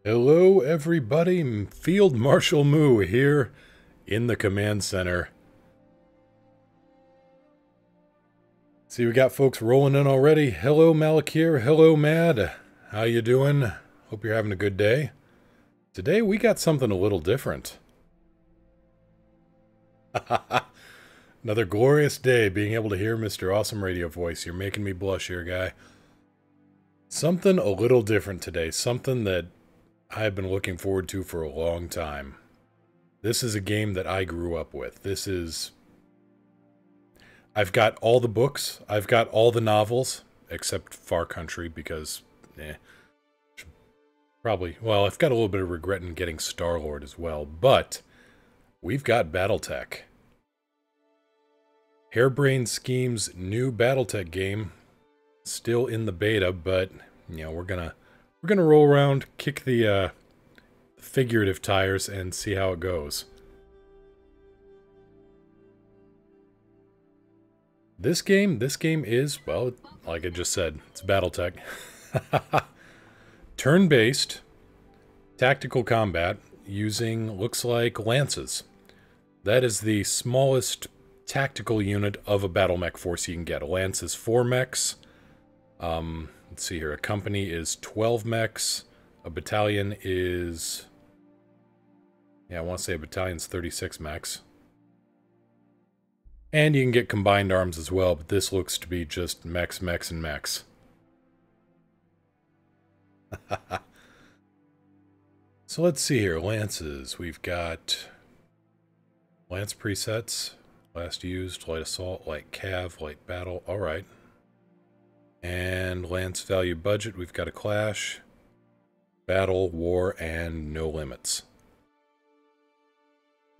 Hello, everybody. Field Marshal Moo here in the command center. See, we got folks rolling in already. Hello, Malakir. Hello, Mad. How you doing? Hope you're having a good day. Today, we got something a little different. Another glorious day being able to hear Mr. Awesome Radio Voice. You're making me blush here, guy. Something a little different today. Something that I've been looking forward to for a long time. This is a game that I grew up with. I've got all the books. I've got all the novels, except Far Country, because, probably, well, I've got a little bit of regret in getting Star-Lord as well, but we've got BattleTech. Harebrained Schemes' new BattleTech game, still in the beta, but, we're gonna roll around, kick the figurative tires, and see how it goes. This game is, well, like I just said, it's BattleTech. Turn-based, tactical combat, using, looks like, lances. That is the smallest tactical unit of a battle mech force you can get. A lance is 4 mechs. Let's see here, a company is 12 mechs. A battalion is... I want to say a battalion's 36 mechs. And you can get combined arms as well, but this looks to be just mechs, mechs, and mechs. So let's see here. Lances. We've got lance presets. Last used, light assault, light cav, light battle. Alright. And lance value budget. We've got a clash, battle, war, and no limits.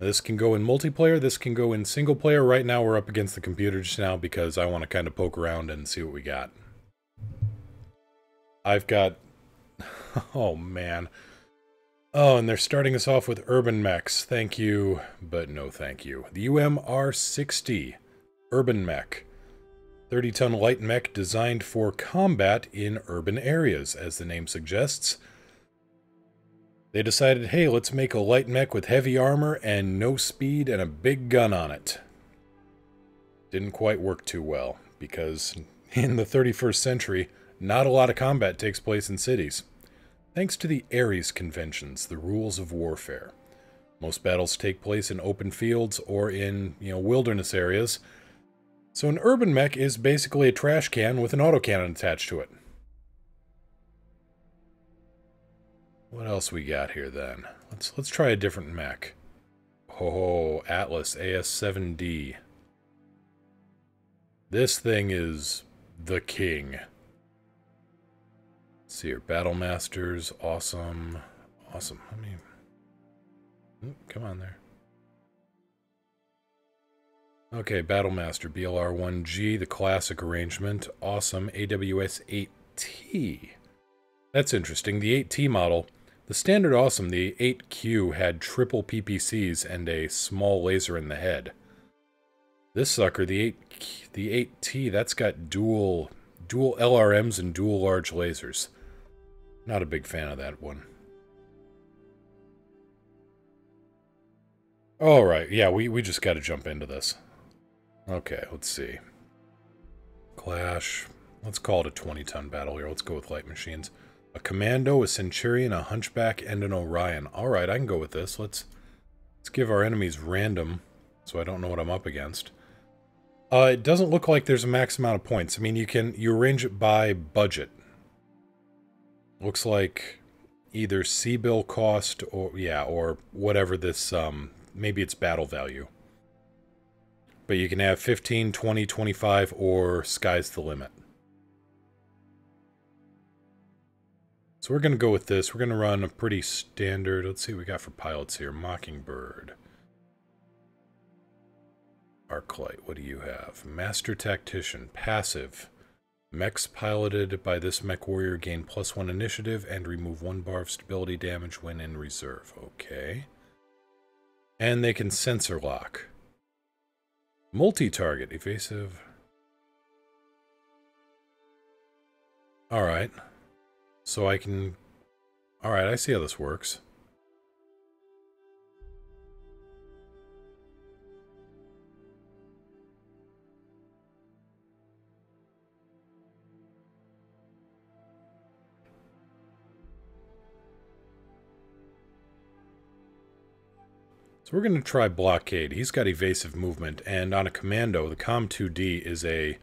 This can go in multiplayer, this can go in single player. Right now we're up against the computer just now because I want to kind of poke around and see what we got. I've got... oh, man. Oh, and they're starting us off with urban mechs. Thank you, but no thank you. The UMR-60 Urban Mech. 30-ton light mech designed for combat in urban areas, as the name suggests. They decided, hey, let's make a light mech with heavy armor and no speed and a big gun on it. Didn't quite work too well, because in the 31st century, not a lot of combat takes place in cities. Thanks to the Ares Conventions, the rules of warfare. Most battles take place in open fields or in, wilderness areas. So an urban mech is basically a trash can with an autocannon attached to it. What else we got here then? Let's try a different mech. Oh, Atlas AS-7D. This thing is the king. Let's see here, Battle Masters, awesome. Awesome. Come on there. Okay, Battle Master, BLR-1G, the classic arrangement. Awesome. AWS-8T. That's interesting. The 8T model, the standard awesome, the 8Q had triple PPCs and a small laser in the head. This sucker, the 8T, that's got dual LRMs and dual large lasers. Not a big fan of that one. Alright, yeah, we just gotta jump into this. Okay, let's see. Clash. Let's call it a 20-ton battle here. Let's go with light machines. A Commando, a Centurion, a Hunchback, and an Orion. Alright, I can go with this. Let's give our enemies random, so I don't know what I'm up against. It doesn't look like there's a max amount of points. I mean, you arrange it by budget. Looks like either C-bill cost or whatever this, maybe it's battle value. But you can have 15, 20, 25, or sky's the limit. So we're going to go with this. We're going to run a pretty standard... Let's see what we got for pilots here. Mockingbird. Arclight, what do you have? Master Tactician. Passive. Mechs piloted by this mech warrior gain +1 initiative and remove 1 bar of stability damage when in reserve. Okay. And they can sensor lock. Multi-target. Evasive. Alright. So I can Alright, I see how this works. So we're going to try Blockade. He's got evasive movement, and on a commando, the Com-2D is a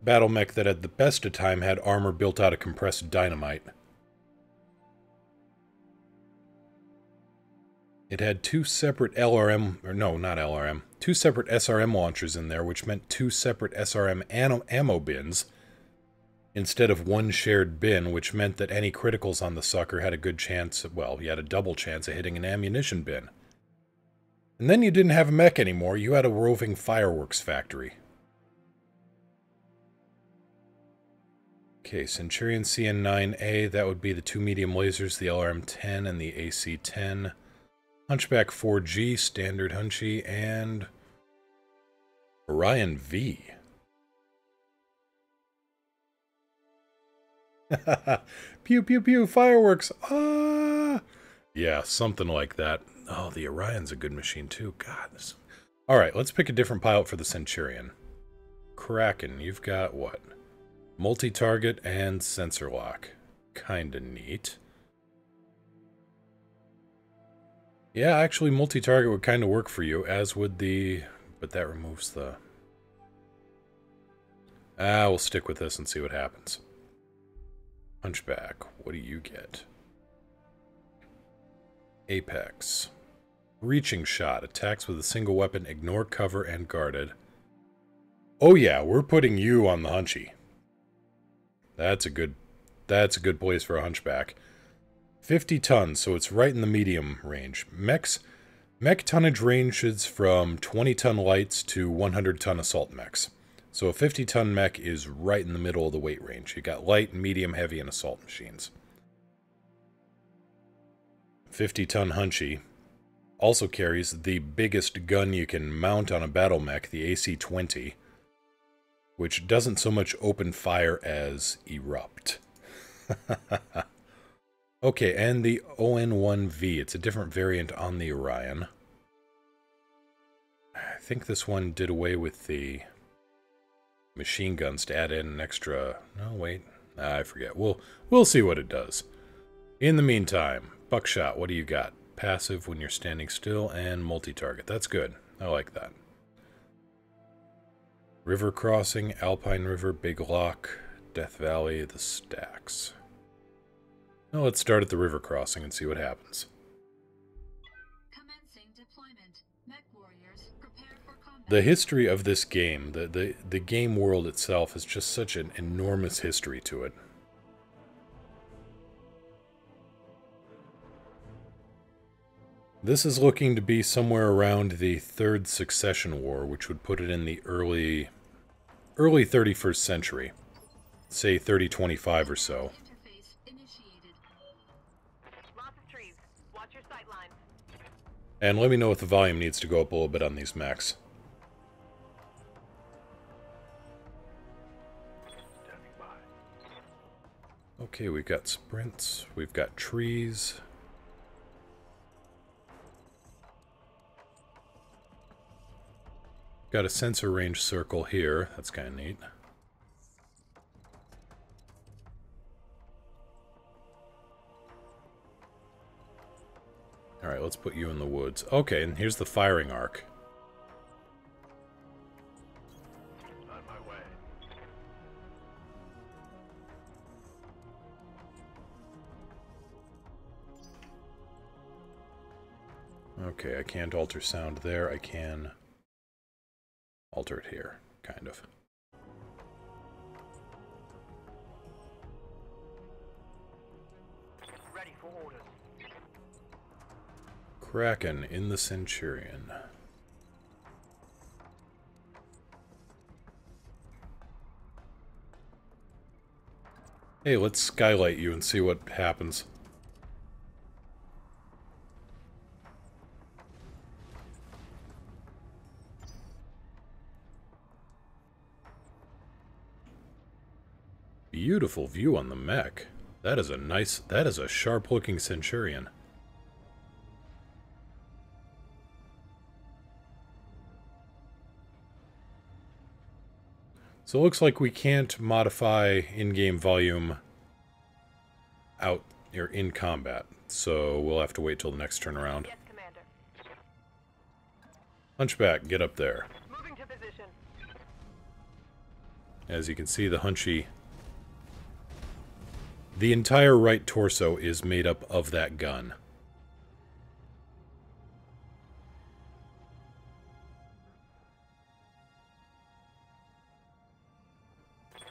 battle mech that at the best of time had armor built out of compressed dynamite. It had two separate LRM, or no, not LRM, two separate SRM launchers in there, which meant two separate SRM ammo bins, instead of one shared bin, which meant that any criticals on the sucker had a good chance, well, you had a double chance of hitting an ammunition bin. And then you didn't have a mech anymore, you had a roving fireworks factory. Okay, Centurion CN9A, that would be the two medium lasers, the LRM-10 and the AC-10. Hunchback 4G, Standard Hunchy, and Orion V. Pew pew pew, fireworks! Ah! Yeah, something like that. Oh, the Orion's a good machine too. God. Alright, let's pick a different pilot for the Centurion. Kraken, you've got what? Multi-target and sensor lock. Kinda neat. Yeah, actually, multi-target would kind of work for you, as would the... But that removes the... We'll stick with this and see what happens. Hunchback, what do you get? Apex. Reaching shot. Attacks with a single weapon, ignore cover, and guarded. Oh yeah, we're putting you on the Hunchy. That's a good place for a Hunchback. 50 tons, so it's right in the medium range. Mech tonnage ranges from 20-ton lights to 100-ton assault mechs. So a 50-ton mech is right in the middle of the weight range. You got light, medium, heavy, and assault machines. 50-ton Hunchy also carries the biggest gun you can mount on a battle mech, the AC-20, which doesn't so much open fire as erupt. Okay, and the ON-1V. It's a different variant on the Orion. I think this one did away with the machine guns to add in an extra... No, wait. I forget. We'll see what it does. In the meantime, buckshot, what do you got? Passive when you're standing still, and multi-target. That's good. I like that. River Crossing, Alpine River, Big Lock, Death Valley, the stacks. Now let's start at the river crossing and see what happens. Commencing deployment. Mech warriors, prepare for combat. The history of this game, the game world itself, has just such an enormous history to it. This is looking to be somewhere around the Third Succession War, which would put it in the early 31st century. Say 3025 or so. And let me know if the volume needs to go up a little bit on these mechs. Okay, we've got sprints, we've got trees. Got a sensor range circle here, that's kind of neat. Alright, let's put you in the woods. Okay, and here's the firing arc. On my way. Okay, I can't alter sound there. I can alter it here, kind of. Ready for orders. Kraken in the Centurion. Hey, let's skylight you and see what happens. Beautiful view on the mech. That is a nice... That is a sharp-looking Centurion. So it looks like we can't modify in-game volume out or in combat. So we'll have to wait till the next turn around. Yes, Commander. Hunchback, get up there. Moving to position. As you can see, the Hunchy... The entire right torso is made up of that gun.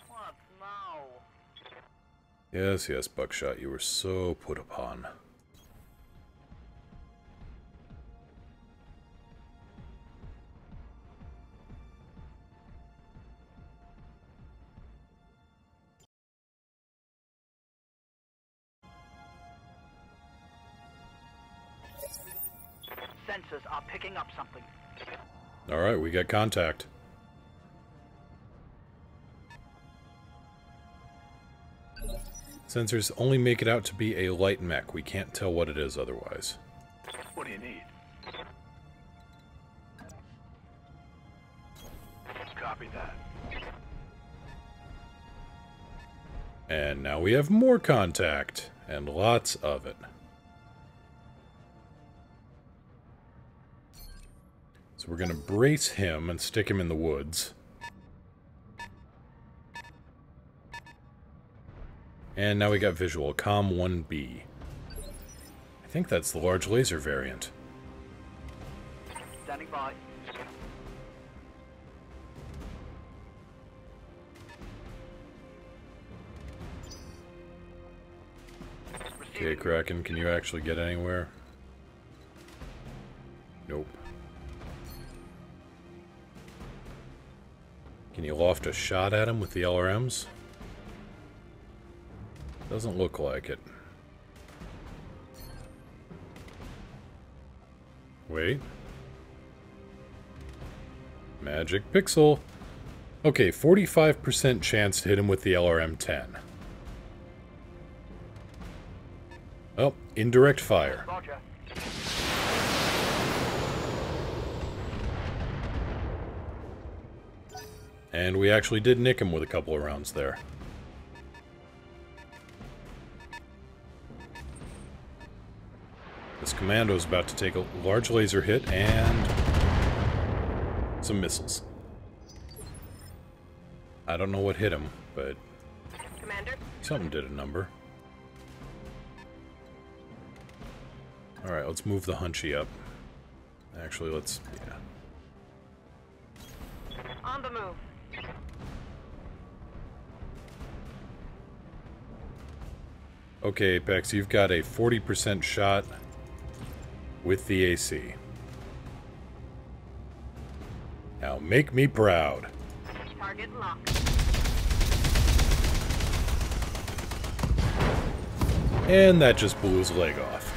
What now? Yes, yes, Buckshot, you were so put upon. Sensors are picking up something. Alright, we got contact. Sensors only make it out to be a light mech. We can't tell what it is otherwise. What do you need? Copy that. And now we have more contact, and lots of it. So we're going to brace him and stick him in the woods. And now we got visual, COM 1B. I think that's the large laser variant. Standing by. Okay, Kraken, can you actually get anywhere? Nope. Can you loft a shot at him with the LRMs? Doesn't look like it. Wait. Magic pixel. Okay, 45% chance to hit him with the LRM-10. Oh, indirect fire. Roger. And we actually did nick him with a couple of rounds there. This commando's about to take a large laser hit and some missiles. I don't know what hit him, but Commander. something did a number. Alright, let's move the Hunchy up. Actually, let's... yeah. On the move. Okay, Apex, you've got a 40% shot with the AC. Now make me proud. Target locked. And that just blew his leg off.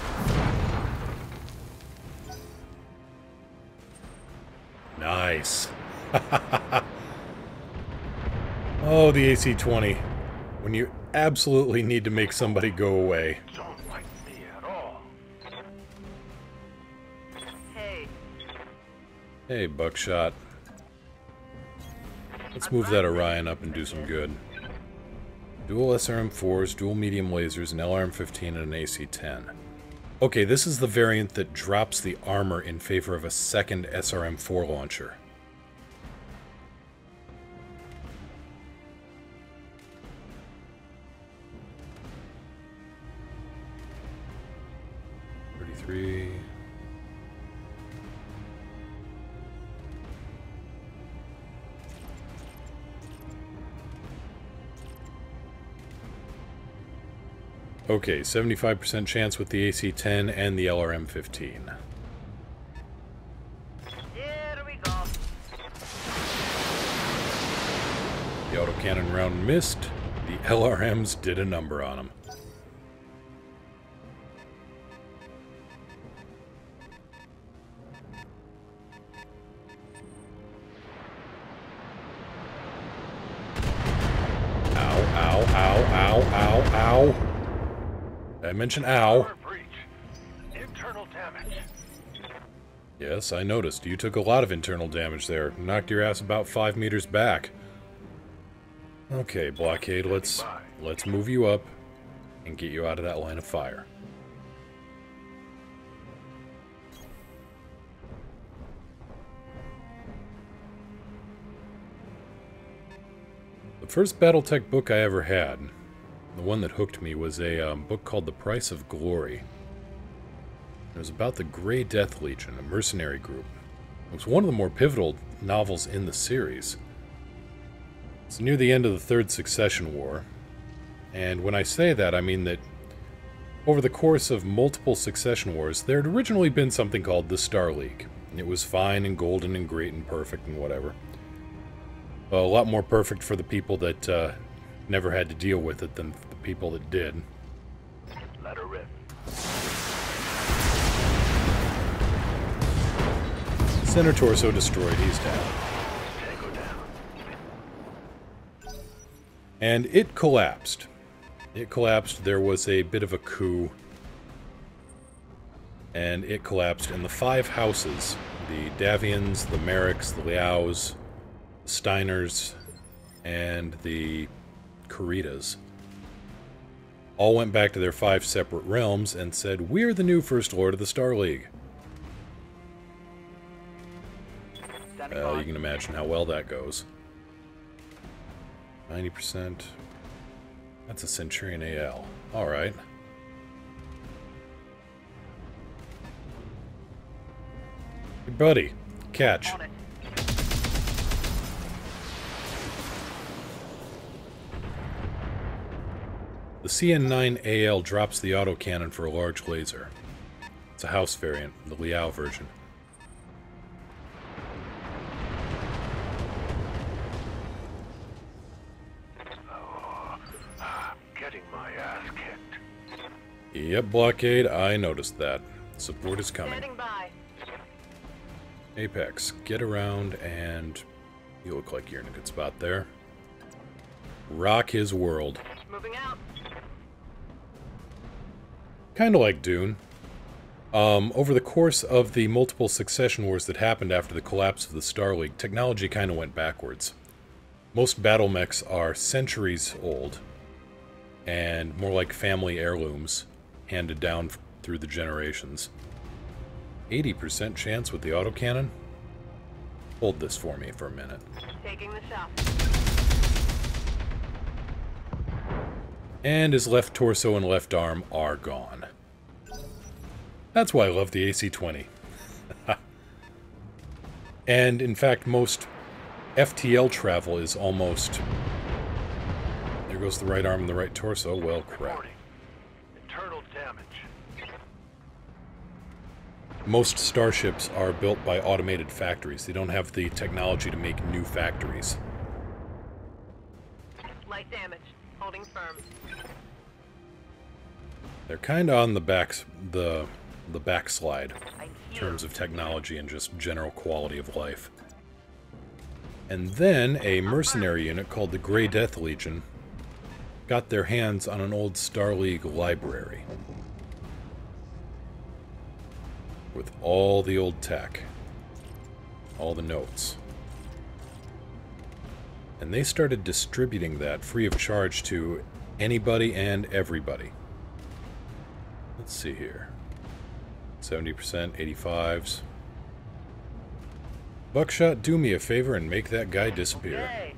Nice. Oh, the AC-20. When you absolutely need to make somebody go away. Don't like me at all. Hey. Hey, Buckshot. Let's move that Orion up and do some good. Dual SRM-4s, dual medium lasers, an LRM-15, and an AC-10. Okay, this is the variant that drops the armor in favor of a second SRM-4 launcher. .33... Okay, 75% chance with the AC-10 and the LRM-15. Here we go. The autocannon round missed. The LRMs did a number on them. Ow, ow, ow, ow, ow, ow. I mention ow? Power breach. Internal damage. Yes, I noticed. You took a lot of internal damage there. Knocked your ass about 5 meters back. Okay, Blockade, let's move you up and get you out of that line of fire. The first BattleTech book I ever had, the one that hooked me, was a book called The Price of Glory. It was about the Grey Death Legion, a mercenary group. It was one of the more pivotal novels in the series. It's near the end of the Third Succession War, and when I say that, I mean that over the course of multiple succession wars, there had originally been something called the Star League. It was fine and golden and great and perfect and whatever. A lot more perfect for the people that never had to deal with it than the people that did. Let her rip. Center torso destroyed, he's down. Tango down. And it collapsed. It collapsed, there was a bit of a coup. And it collapsed, and the 5 houses, the Davians, the Merricks, the Liaos, the Steiners, and the Kuritas, all went back to their 5 separate realms and said, "We're the new First Lord of the Star League." Well, you can imagine how well that goes. 90%. That's a Centurion AL. Alright. Hey, buddy. Catch. On it. The CN9AL drops the autocannon for a large laser. It's a house variant, the Liao version. Getting my ass kicked. Yep, Blockade, I noticed that. Support is coming. Standing by. Apex, get around and... You look like you're in a good spot there. Rock his world. Moving out. Kinda like Dune. Over the course of the multiple succession wars that happened after the collapse of the Star League, technology kinda went backwards. Most battle mechs are centuries old, and more like family heirlooms, handed down through the generations. 80% chance with the autocannon? Hold this for me for a minute. Taking the shot. And his left torso and left arm are gone. That's why I love the AC-20. And, in fact, most FTL travel is almost... There goes the right arm and the right torso. Well, crap. Reporting. Internal damage. Most starships are built by automated factories. They don't have the technology to make new factories. Light damage. Holding firm. They're kind of on the backslide I in hear. terms of technology and just general quality of life. And then a mercenary unit called the Grey Death Legion got their hands on an old Star League library with all the old tech, all the notes. And they started distributing that free of charge to anybody and everybody. Let's see here. 70%, 85s. Buckshot, do me a favor and make that guy disappear. Yay.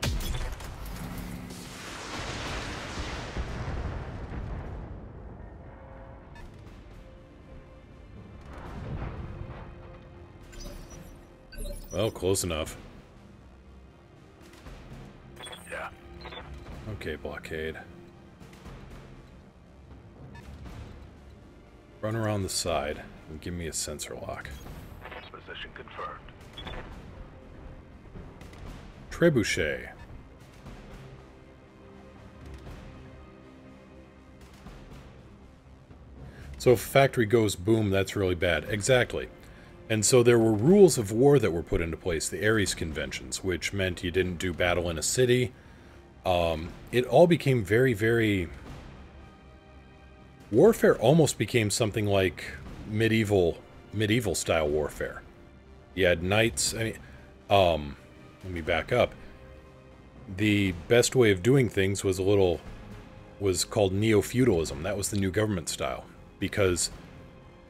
Well, close enough. Yeah. Okay, Blockade. Run around the side and give me a sensor lock. Position confirmed. Trebuchet. So if a factory goes boom, that's really bad. Exactly. And so there were rules of war that were put into place, the Ares Conventions, which meant you didn't do battle in a city. It all became very, very warfare almost became something like medieval style warfare. You had knights. Let me back up. The best way of doing things was called neo-feudalism. That was the new government style, because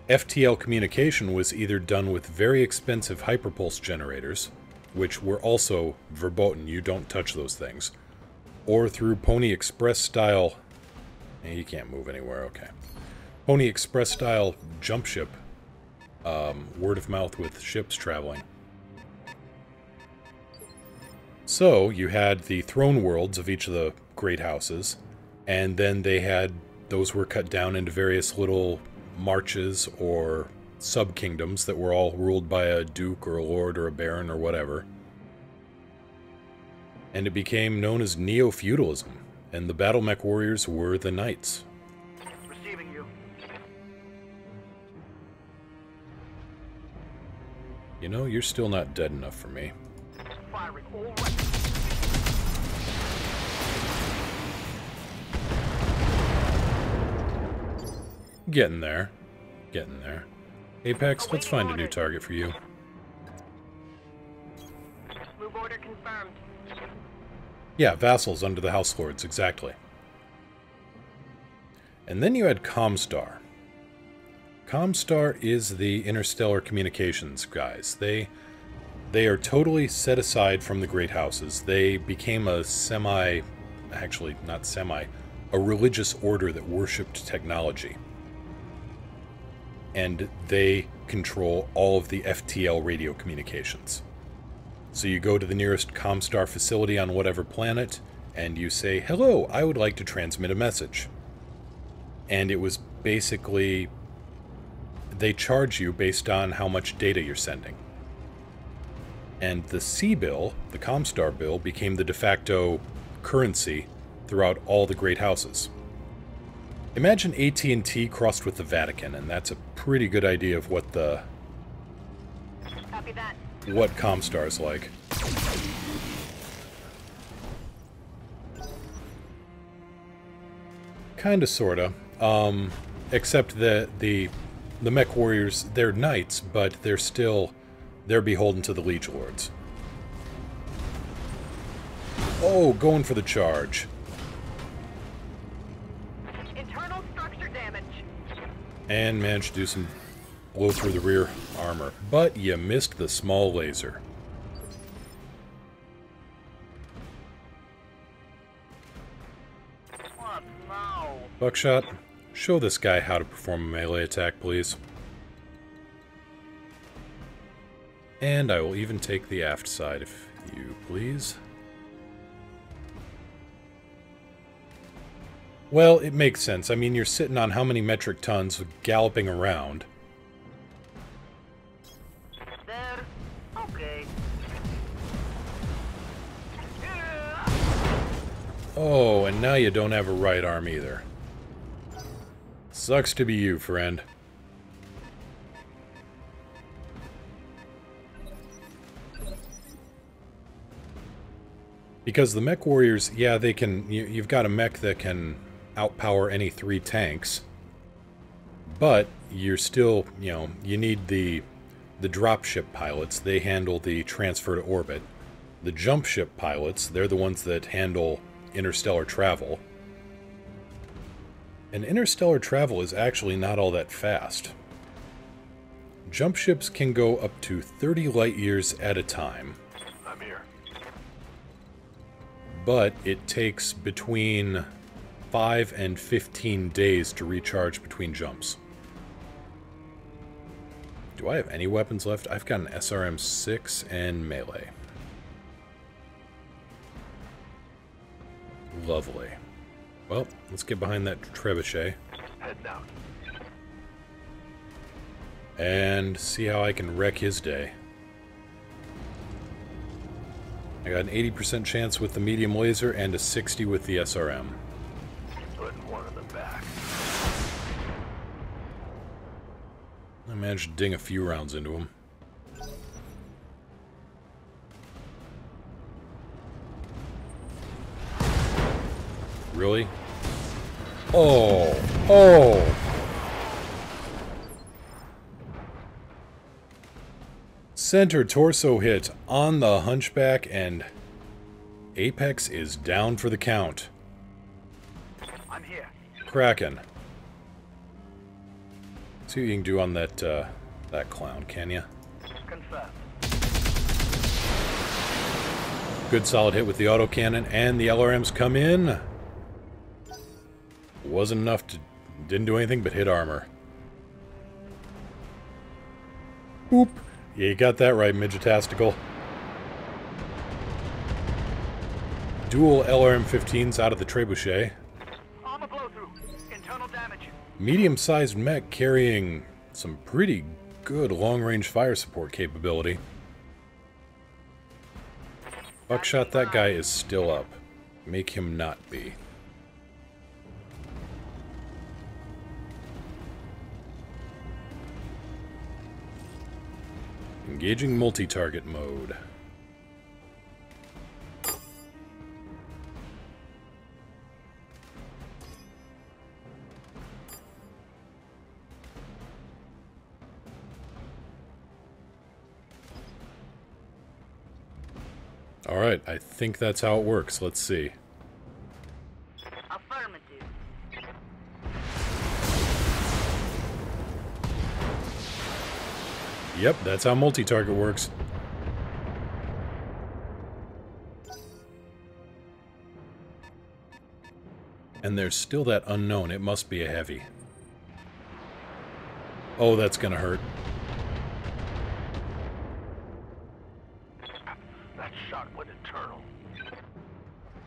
FTL communication was either done with very expensive hyperpulse generators, which were also verboten, you don't touch those things, or through Pony Express style... you can't move anywhere, okay. Pony Express style jump ship, word of mouth with ships traveling. So, you had the throne worlds of each of the great houses, and then those were cut down into various little marches or sub-kingdoms that were all ruled by a duke or a lord or a baron or whatever. And it became known as neo-feudalism, and the BattleMech warriors were the knights. Receiving you. You know, you're still not dead enough for me. Firing all right. Getting there. Getting there. Apex, let's find a new target for you. Move order confirmed. Yeah, vassals under the House Lords, exactly. And then you had Comstar. Comstar is the interstellar communications guys. They are totally set aside from the great houses. They became a a religious order that worshipped technology. And they control all of the FTL radio communications. So you go to the nearest Comstar facility on whatever planet, and you say, "Hello, I would like to transmit a message." And it was basically... they charge you based on how much data you're sending. And the C-bill, the Comstar bill, became the de facto currency throughout all the great houses. Imagine AT&T crossed with the Vatican, and that's a pretty good idea of what Copy that. what Comstar's like. Kinda, sorta. Except that the mech warriors, they're knights, but they're beholden to the liege lords. Oh, going for the charge. Internal structure damage. And managed to do some blow through the rear armor. But you missed the small laser. What now? Buckshot, show this guy how to perform a melee attack, please. And I will even take the aft side, if you please. Well, it makes sense. I mean, you're sitting on how many metric tons galloping around. There. Okay. Oh, and now you don't have a right arm either. Sucks to be you, friend. Because the mech warriors, yeah, they can... You've got a mech that can outpower any 3 tanks. But you're still, you need the dropship pilots. They handle the transfer to orbit. The jump ship pilots, they're the ones that handle interstellar travel. And interstellar travel is actually not all that fast. Jump ships can go up to 30 light years at a time. I'm here. But it takes between 5 and 15 days to recharge between jumps. Do I have any weapons left? I've got an SRM-6 and melee. Lovely. Well, let's get behind that trebuchet Heading out. and see how I can wreck his day. I got an 80% chance with the medium laser and a 60 with the SRM. Putting one of them back. I managed to ding a few rounds into him. Really? Oh! Oh! Center torso hit on the Hunchback, and Apex is down for the count. I'm here. Kraken. See what you can do on that, that clown, can ya? Confirmed. Good solid hit with the autocannon, and the LRMs come in. Wasn't enough to... didn't do anything but hit armor. Boop. Yeah, you got that right, Midgetastical. Dual LRM-15s out of the trebuchet. Armor blow through. Internal damage. Medium-sized mech carrying some pretty good long-range fire support capability. Buckshot, that guy is still up. Make him not be. Engaging multi-target mode. Alright, I think that's how it works. Let's see. Affirmative. Yep, that's how multi-target works. And there's still that unknown. It must be a heavy. Oh, that's gonna hurt. That shot went internal.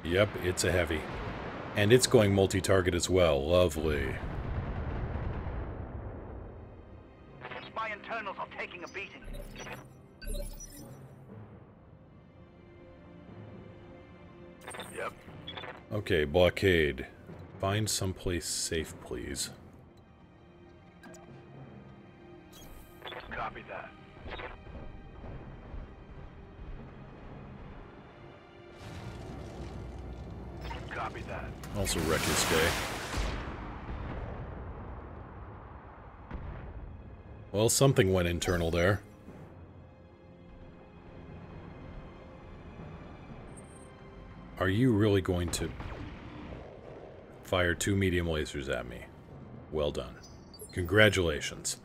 Yep, it's a heavy. And it's going multi-target as well. Lovely. My internals are taking a beating. Yep. Okay, blockade. Find someplace safe, please. Copy that. Copy that. Also wreck his day. Well, something went internal there. Are you really going to fire 2 medium lasers at me? Well done. Congratulations.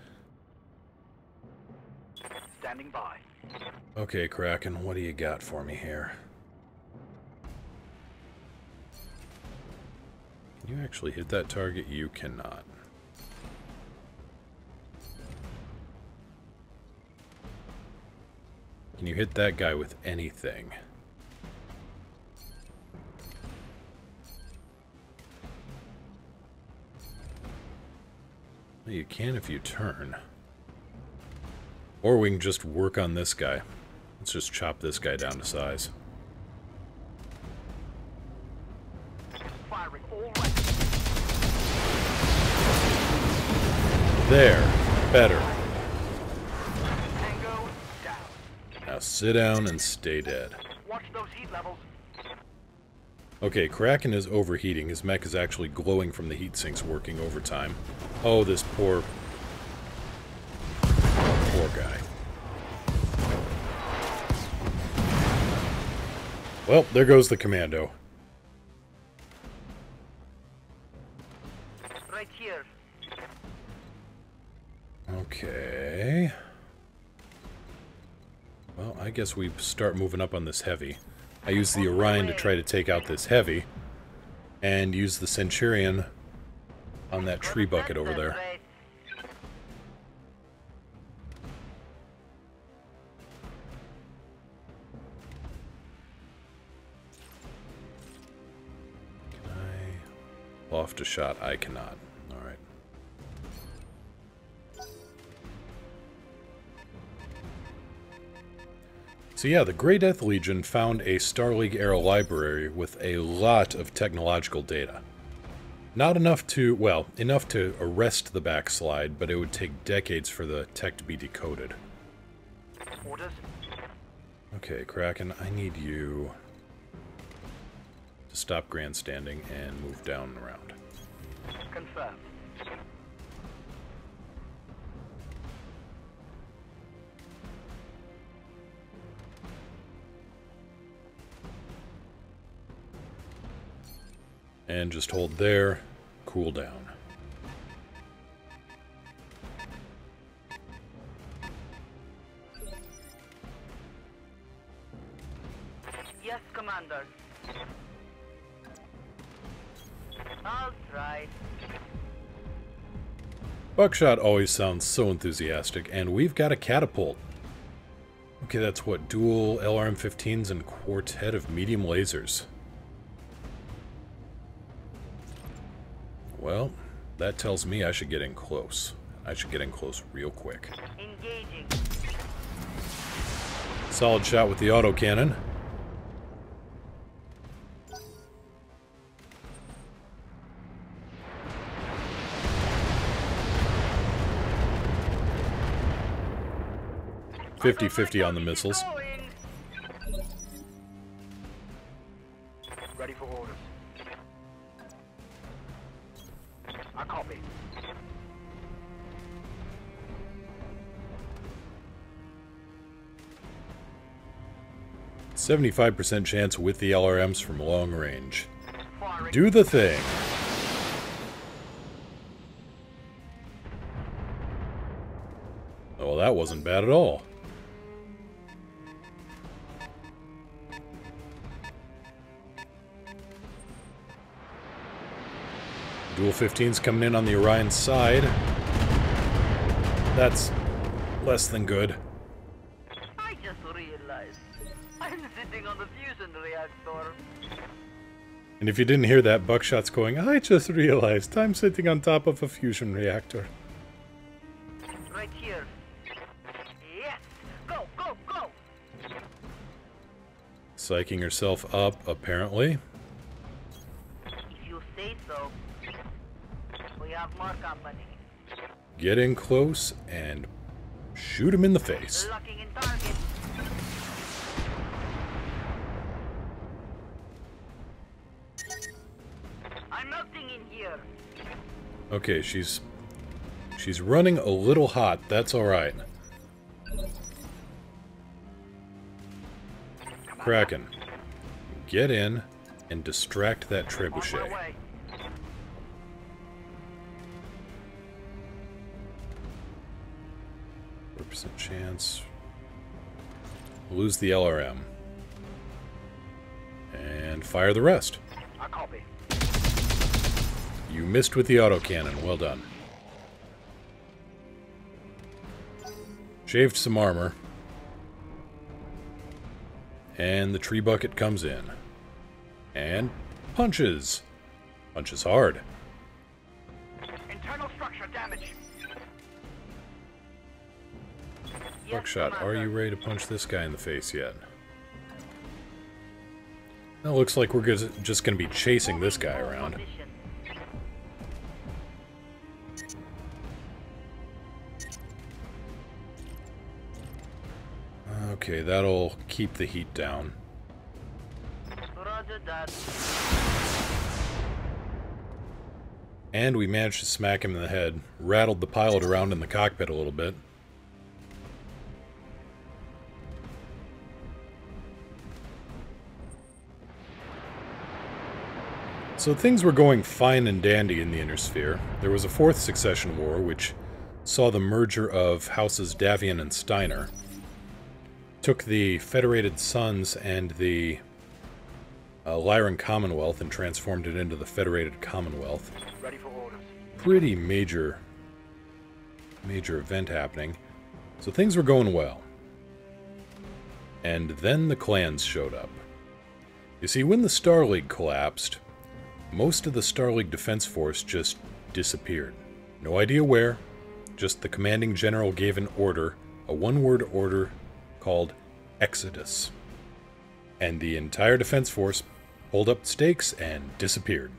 Standing by. Okay, Kraken, what do you got for me here? Can you actually hit that target? You cannot. Can you hit that guy with anything? Well, you can if you turn. Or we can just work on this guy. Let's just chop this guy down to size. Firing all right. There. Better. Tango down. Now sit down and stay dead. Watch those heat levels. Okay, Kraken is overheating. His mech is actually glowing from the heat sinks working overtime. Oh, this poor guy. Well, there goes the commando. Right here. Okay. Well, I guess we start moving up on this heavy. I use the Orion to try to take out this heavy, and use the Centurion on that tree bucket over there. Can I loft a shot? I cannot. Alright. So yeah, the Grey Death Legion found a Star League era library with a lot of technological data. Not enough to, well, enough to arrest the backslide, but it would take decades for the tech to be decoded. Orders. Okay, Kraken, I need you to stop grandstanding and move down and around. Confirmed. And just hold there, cool down. Yes, Commander. I'll try. Buckshot always sounds so enthusiastic, and we've got a catapult. Okay, that's what, dual LRM-15s and quartet of medium lasers. Well, that tells me I should get in close. I should get in close real quick. Engaging. Solid shot with the autocannon. .50-50 on the missiles. Ready for orders. I copy. .75% chance with the LRMs from long range. Firing. Do the thing. Oh, that wasn't bad at all. Dual 15s coming in on the Orion side. That's less than good. I just realized I'm sitting on the fusion reactor. And if you didn't hear that, Buckshot's going, I just realized I'm sitting on top of a fusion reactor. Right here. Yes! Go, go, go! Psyching herself up, apparently. If you say so. We have more company. Get in close and shoot him in the face. Locking in target. I'm melting in here. Okay, she's running a little hot. That's all right. Kraken, get in and distract that On my trebuchet. way. Percent chance. Lose the LRM. And fire the rest. I copy. You missed with the autocannon. Well done. Shaved some armor. And the tree bucket comes in. And punches. Punches hard. Internal structure damage. Yes, Buckshot, are Commander. you ready to punch this guy in the face yet? It looks like we're just going to be chasing this guy around. Position. Okay, that'll keep the heat down. Roger that. And we managed to smack him in the head. Rattled the pilot around in the cockpit a little bit. So things were going fine and dandy in the Inner Sphere. There was a fourth succession war, which saw the merger of houses Davian and Steiner. Took the Federated Suns and the Lyran Commonwealth and transformed it into the Federated Commonwealth. Ready for orders. Pretty major event happening. So things were going well. And then the clans showed up. You see, when the Star League collapsed, most of the Star League Defense Force just disappeared. No idea where, just the commanding general gave an order, a one-word order called Exodus. And the entire Defense Force pulled up stakes and disappeared.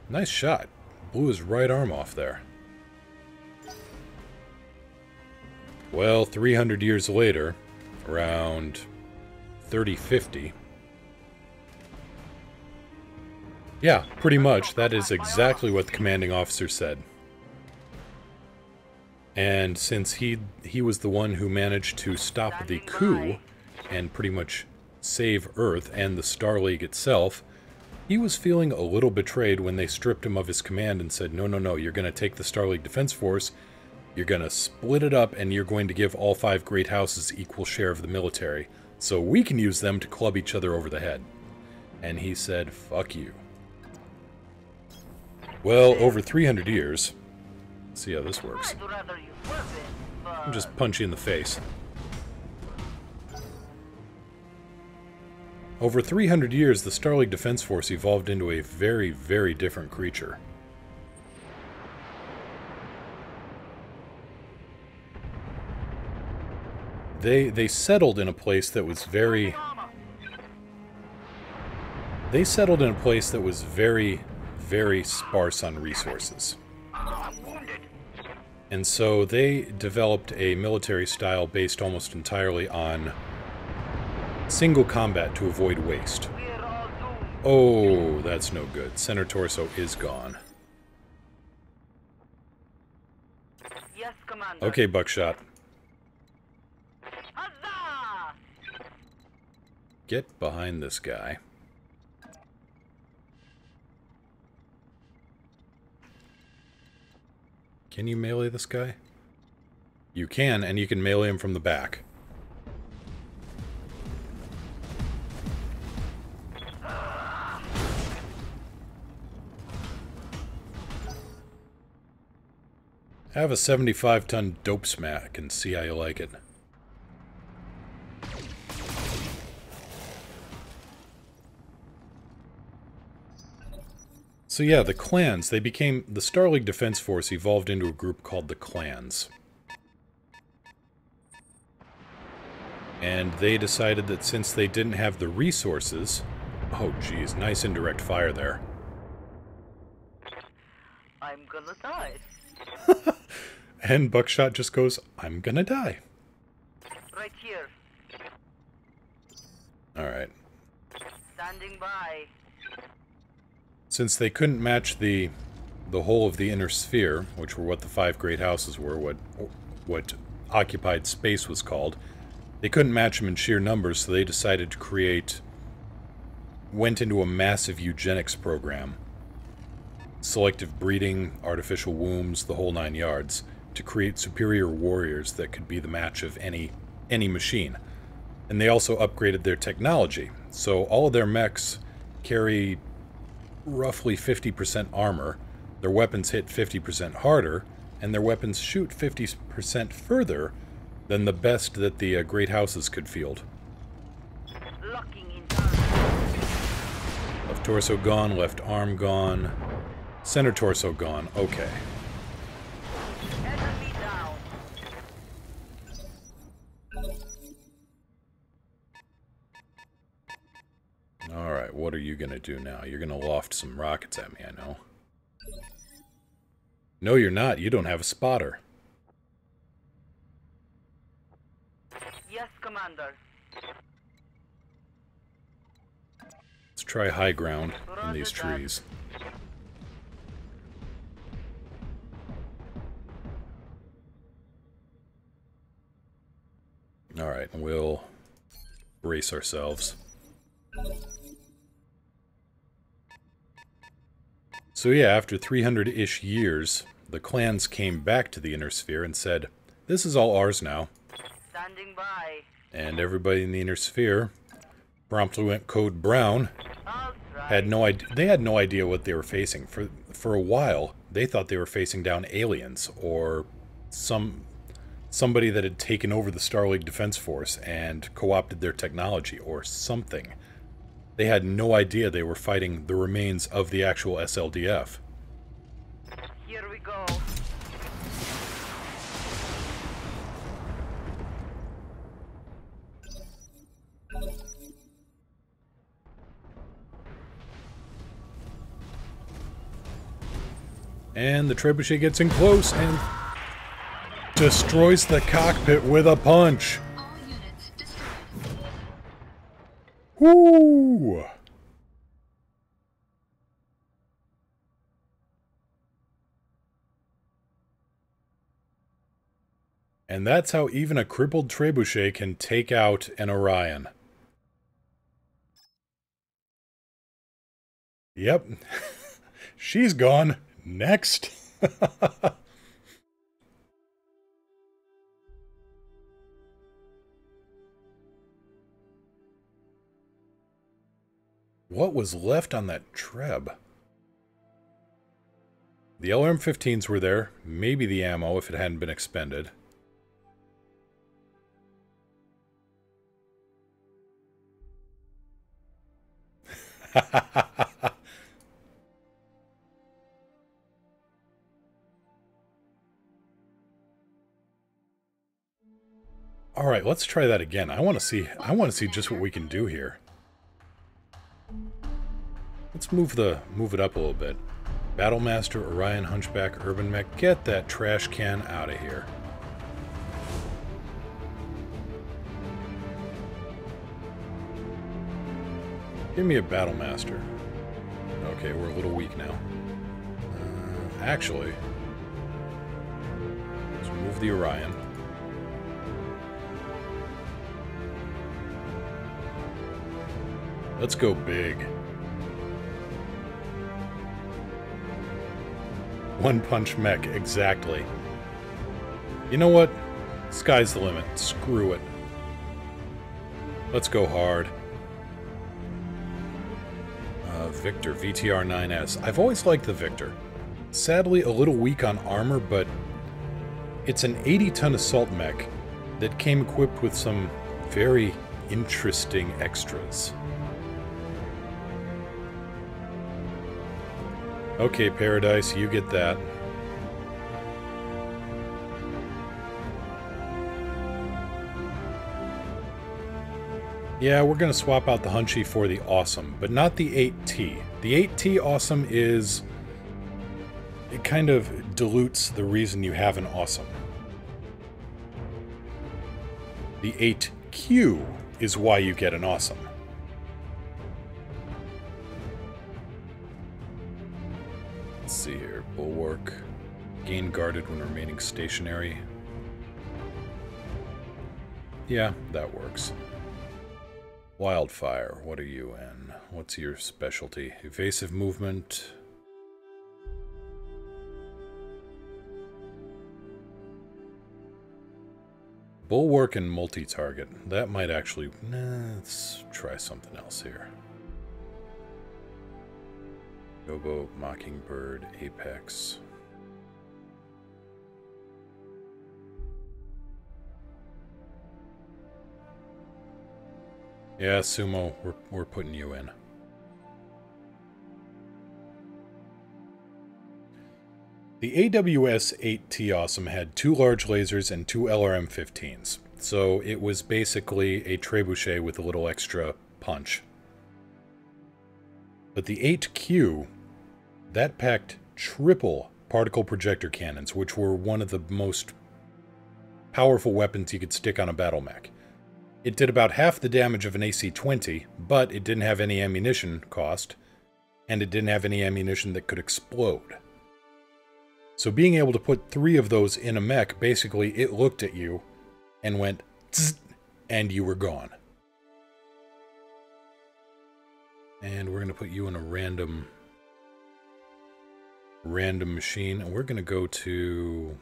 Nice shot. Blew his right arm off there. Well, 300 years later, around 3050, Yeah, pretty much. That is exactly what the commanding officer said. And since he was the one who managed to stop the coup and pretty much save Earth and the Star League itself, he was feeling a little betrayed when they stripped him of his command and said, no, no, no, you're going to take the Star League Defense Force, you're going to split it up, and you're going to give all 5 great houses equal share of the military, so we can use them to club each other over the head. And he said, fuck you. Well, over 300 years... Let's see how this works. I'd rather use weapons, but... I'll just punch you in the face. Over 300 years, the Star League Defense Force evolved into a very, very different creature. They settled in a place that was very... They settled in a place that was very, very sparse on resources. And so they developed a military style based almost entirely on single combat to avoid waste. Oh, that's no good. Center torso is gone. Yes, Commander. Okay, Buckshot. Huzzah! Get behind this guy. Can you melee this guy? You can, and you can melee him from the back. Have a 75-ton dope smack and see how you like it. So yeah, the clans, the Star League Defense Force evolved into a group called the clans. And they decided that since they didn't have the resources... Oh geez, nice indirect fire there. I'm gonna die. And Buckshot just goes, I'm gonna die. Right here. Alright. Standing by. Since they couldn't match the whole of the inner sphere, which were what the 5 great houses were, what occupied space was called, they couldn't match them in sheer numbers, so they decided to went into a massive eugenics program. Selective breeding, artificial wombs, the whole 9 yards, to create superior warriors that could be the match of any machine. And they also upgraded their technology, so all of their mechs carry roughly 50% armor, their weapons hit 50% harder, and their weapons shoot 50% further than the best that the great houses could field. Locking in target. Left torso gone, left arm gone, center torso gone, okay. Enemy down. Alright, what are you gonna do now? You're gonna loft some rockets at me, I know. No, you're not. You don't have a spotter. Yes, Commander. Let's try high ground in these Roger that. trees. Alright, we'll brace ourselves. So yeah, after 300-ish years, the clans came back to the Inner Sphere and said, this is all ours now. Standing by. And everybody in the Inner Sphere promptly went code brown. All right. Had no idea. They had no idea what they were facing. For a while, they thought they were facing down aliens or somebody that had taken over the Star League Defense Force and co-opted their technology or something. They had no idea they were fighting the remains of the actual SLDF. Here we go. And the trebuchet gets in close and destroys the cockpit with a punch. All units destroyed. Woo! And that's how even a crippled trebuchet can take out an Orion. Yep. She's gone. Next. What was left on that Treb? The LRM-15s were there. Maybe the ammo if it hadn't been expended. All right, let's try that again. I want to see just what we can do here. Let's move it up a little bit. Battlemaster, Orion, Hunchback, Urban Mech, get that trash can out of here. Give me a Battlemaster. Okay, we're a little weak now. Actually, let's move the Orion. Let's go big. One punch mech, exactly. You know what? Sky's the limit. Screw it. Let's go hard. Victor, VTR-9S. I've always liked the Victor. Sadly, a little weak on armor, but it's an 80-ton assault mech that came equipped with some very interesting extras. Okay, Paradise, you get that. Yeah, we're going to swap out the Hunchy for the Awesome, but not the 8T. The 8T Awesome is... it kind of dilutes the reason you have an Awesome. The 8Q is why you get an Awesome. Let's see here. Bulwark. Gain guarded when remaining stationary. Yeah, that works. Wildfire, what are you in? What's your specialty? Evasive movement. Bulwark and multi-target. That might actually... nah, let's try something else here. Gobo, Mockingbird, Apex. Yeah, Sumo, we're putting you in. The AWS-8T Awesome had 2 large lasers and 2 LRM-15s, so it was basically a trebuchet with a little extra punch. But the 8Q, that packed triple particle projector cannons, which were one of the most powerful weapons you could stick on a battle mech. It did about half the damage of an AC-20, but it didn't have any ammunition cost, and it didn't have any ammunition that could explode. So being able to put 3 of those in a mech, basically it looked at you and went tss, and you were gone. And we're going to put you in a random machine, and we're going to go to...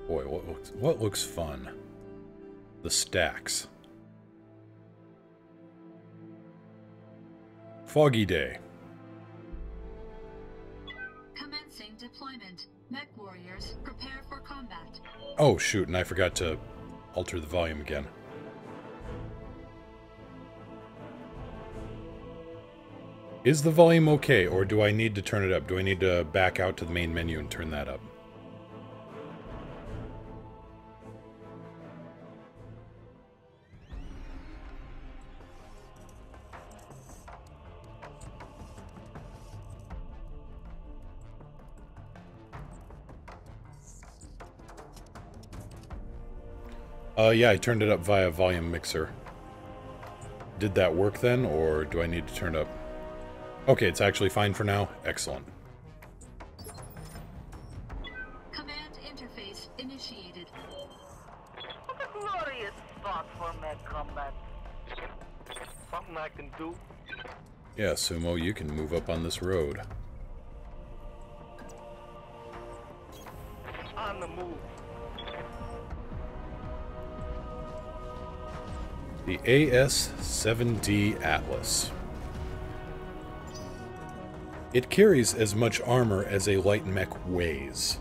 boy, what looks fun? The stacks. Foggy Day. Commencing deployment. Mech warriors, prepare for combat. Oh shoot, and I forgot to alter the volume again. Is the volume okay, or do I need to turn it up? Do I need to back out to the main menu and turn that up? Yeah, I turned it up via volume mixer. Did that work then, or do I need to turn it up? Okay, it's actually fine for now. Excellent. for mech combat. Something I can do. Yeah, Sumo, you can move up on this road. On the move. The AS-7D Atlas. It carries as much armor as a light mech weighs.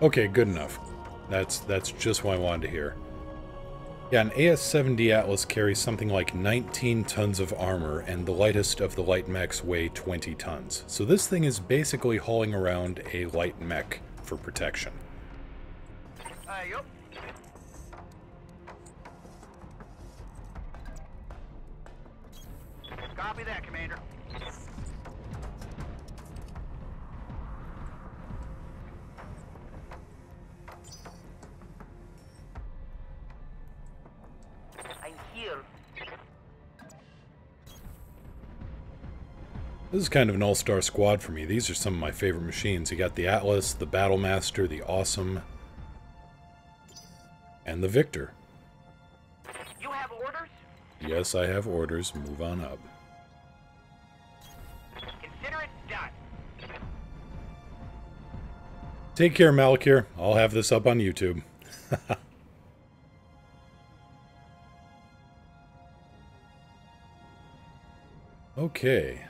Okay, good enough. That's just what I wanted to hear. Yeah, an AS-7D Atlas carries something like 19 tons of armor, and the lightest of the light mechs weigh 20 tons. So this thing is basically hauling around a light mech for protection. Yup. Copy that, Commander. I'm here. This is kind of an all-star squad for me. These are some of my favorite machines. You got the Atlas, the Battlemaster, the Awesome, and the Victor. You have orders? Yes, I have orders. Move on up. Consider it done. Take care, Malakir. I'll have this up on YouTube. Okay.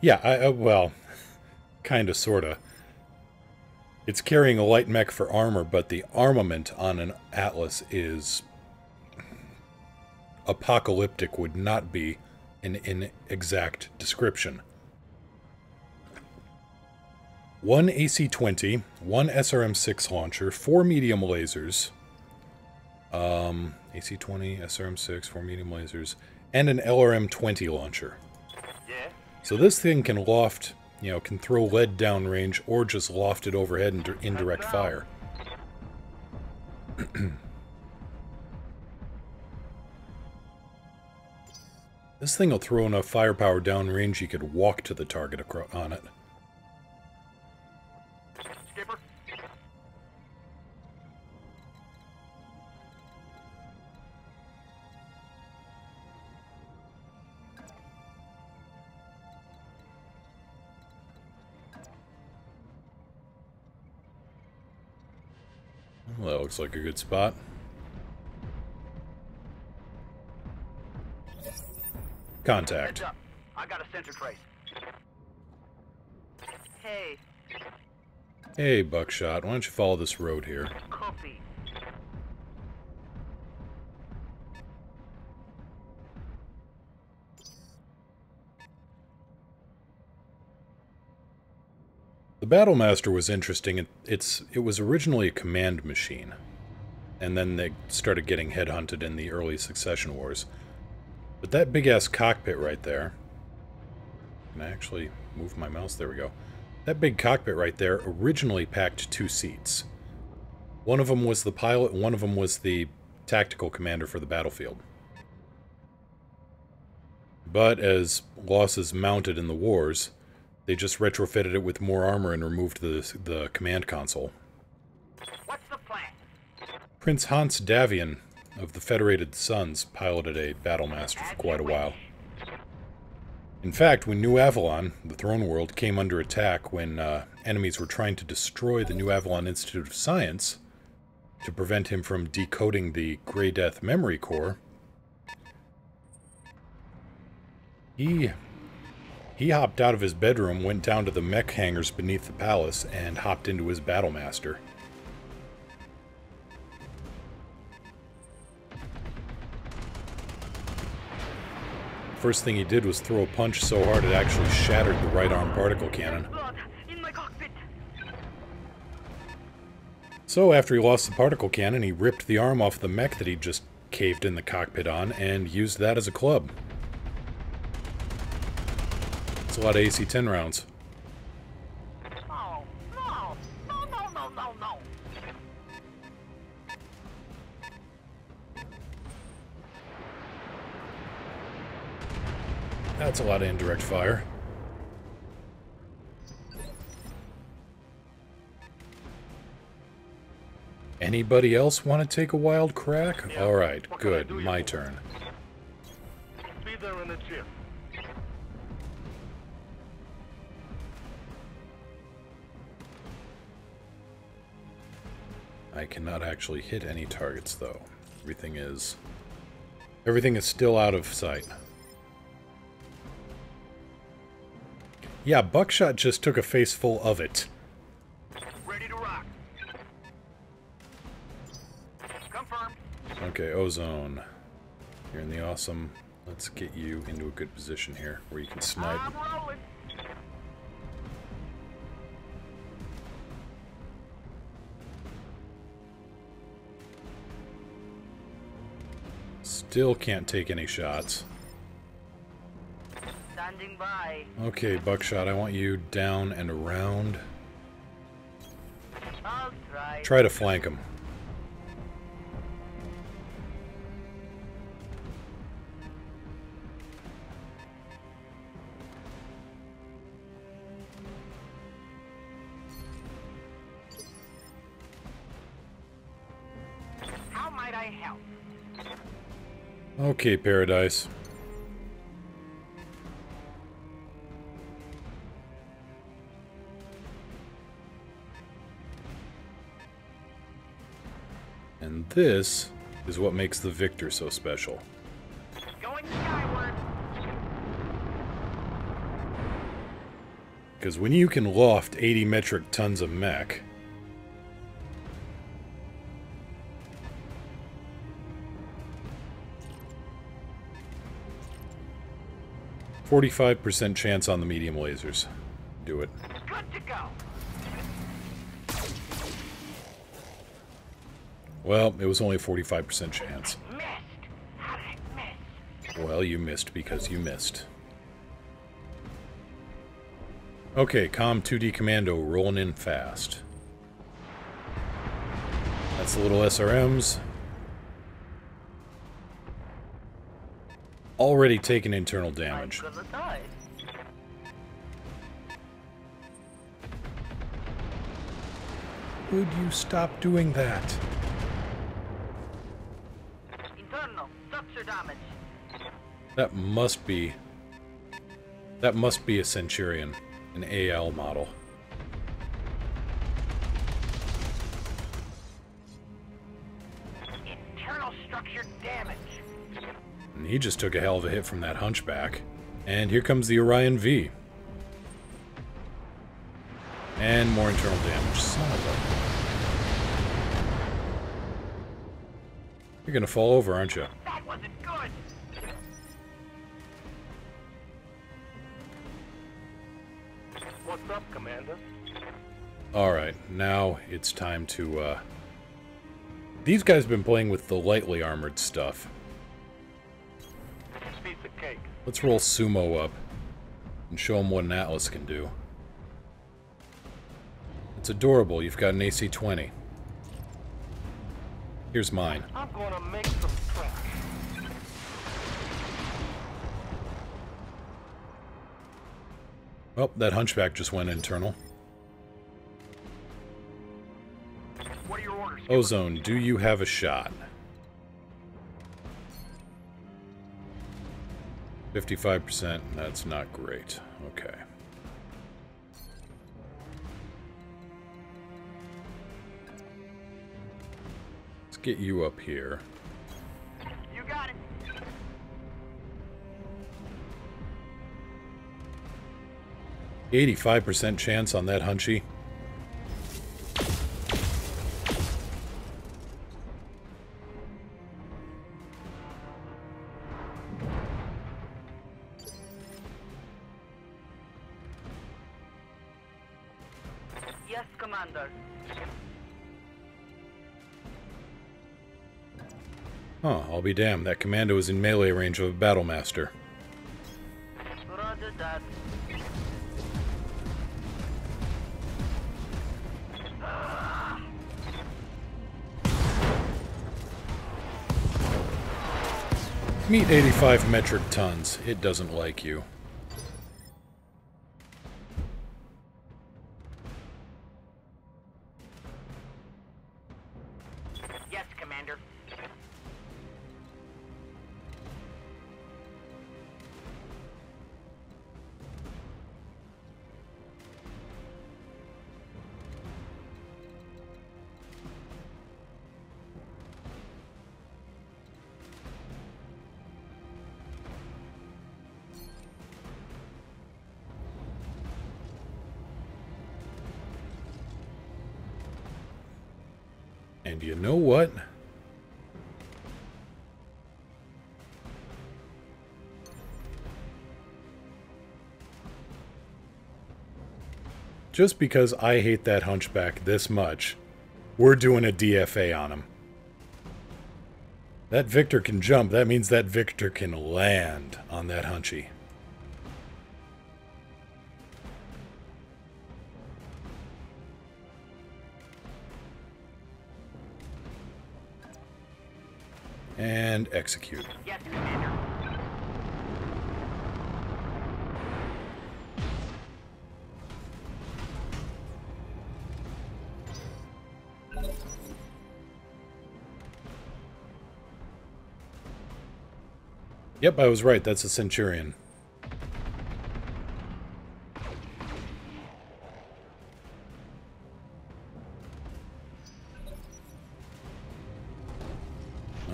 Yeah, well, kinda, sorta. It's carrying a light mech for armor, but the armament on an Atlas is... apocalyptic would not be an inexact description. 1 AC-20, 1 SRM-6 launcher, 4 medium lasers, AC-20, SRM-6, 4 medium lasers, and an LRM-20 launcher. Yeah? So this thing can loft, you know, can throw lead downrange or just loft it overhead in indirect fire. This thing will throw enough firepower downrange you could walk to the target on it. Skipper? Well, that looks like a good spot. Contact. Heads up. I got a sensor trace. Hey, Hey, Buckshot, why don't you follow this road here? copy. The Battlemaster was interesting. It was originally a command machine, and then they started getting headhunted in the early Succession Wars. But that big-ass cockpit right there... Can I actually move my mouse? There we go. That big cockpit right there originally packed 2 seats. One of them was the pilot, and one of them was the tactical commander for the battlefield. But as losses mounted in the wars, they just retrofitted it with more armor and removed the command console. What's the plan? Prince Hans Davian of the Federated Sons piloted a Battlemaster for quite a while. In fact, when New Avalon, the throne world, came under attack when enemies were trying to destroy the New Avalon Institute of Science to prevent him from decoding the Grey Death memory core, he hopped out of his bedroom, went down to the mech hangars beneath the palace, and hopped into his Battlemaster. First thing he did was throw a punch so hard it actually shattered the right arm particle cannon. Blood in my cockpit. So after he lost the particle cannon, he ripped the arm off the mech that he just caved in the cockpit on and used that as a club. That's a lot of AC-10 rounds. No, no, no, no, no, no, no. That's a lot of indirect fire. Anybody else want to take a wild crack? Yeah. Alright, What can I good. do you My for? turn. Be there in a jiff. I cannot actually hit any targets, though. Everything is still out of sight. Yeah, Buckshot just took a face full of it. Ready to rock. Confirmed. Okay, Ozone. You're in the awesome. Let's get you into a good position here, where you can snipe. I'm rolling. Still can't take any shots. Standing by. Okay, Buckshot, I want you down and around. I'll try. Try to flank him. How might I help? Okay, Paradise. And this is what makes the Victor so special. Going skyward. Because when you can loft 80 metric tons of mech, .45% chance on the medium lasers. Do it. Good to go. Well, it was only a 45% chance. Missed. How did I miss? Well, you missed because you missed. Okay, Com 2D Commando rolling in fast. That's the little SRMs. Already taken internal damage. I'm gonna die. Would you stop doing that? Internal structure damage. That must be a Centurion, an AL model. Internal structure damage. And he just took a hell of a hit from that hunchback. And here comes the Orion V. And more internal damage. Son of a... You're gonna fall over, aren't you? That wasn't good. What's up, Commander? Alright, now it's time to, These guys have been playing with the lightly armored stuff. Piece of cake. Let's roll Sumo up and show them what an Atlas can do. It's adorable. You've got an AC-20. Here's mine. I'm gonna make some trash. Oh, that hunchback just went internal. What are your orders? Ozone, do you have a shot? 55%. That's not great. Okay. Let's get you up here. You got it. %85% chance on that hunchy. Yes, Commander. Huh, I'll be damned. That commando is in melee range of a Battlemaster. Roger that. Meet 85 metric tons. It doesn't like you. Yes, Commander. And you know what? Just because I hate that hunchback this much, we're doing a DFA on him. That Victor can jump. That means that Victor can land on that hunchy. And execute. Yes, Commander. Yep, I was right. That's a Centurion.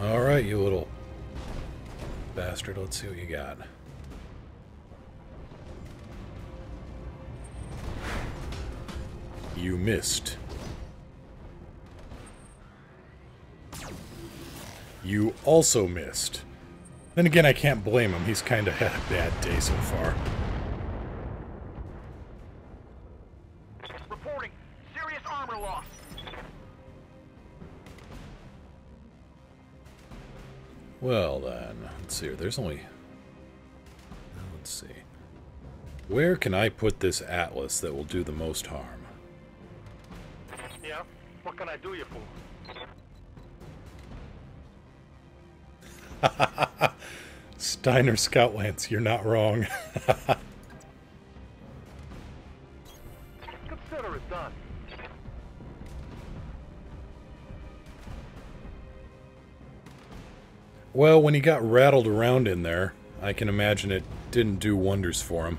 Alright, you little bastard. Let's see what you got. You missed. You also missed. Then again, I can't blame him. He's kind of had a bad day so far. Reporting. Serious armor loss. Well then, let's see. There's only... Let's see. Where can I put this Atlas that will do the most harm? Yeah? What can I do you for? Steiner Scout Lance, you're not wrong. Consider it done. Well, when he got rattled around in there, I can imagine it didn't do wonders for him.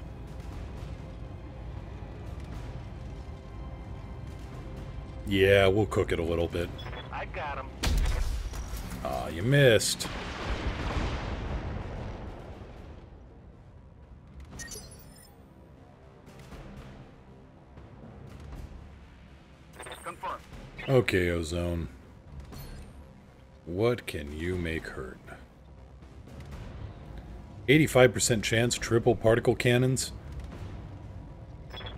Yeah, we'll cook it a little bit. I got him. Aw, you missed. Confirmed. Okay, Ozone. What can you make hurt? 85% chance triple particle cannons?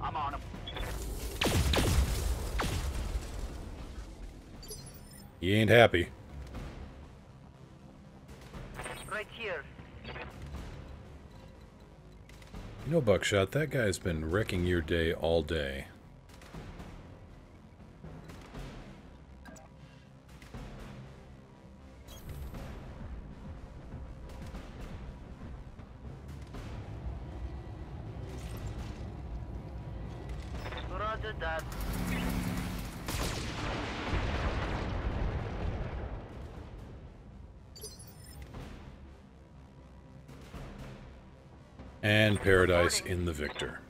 I'm on him. He ain't happy. Right here. You know, Buckshot, that guy's been wrecking your day all day. Roger that. And Paradise in the Victor.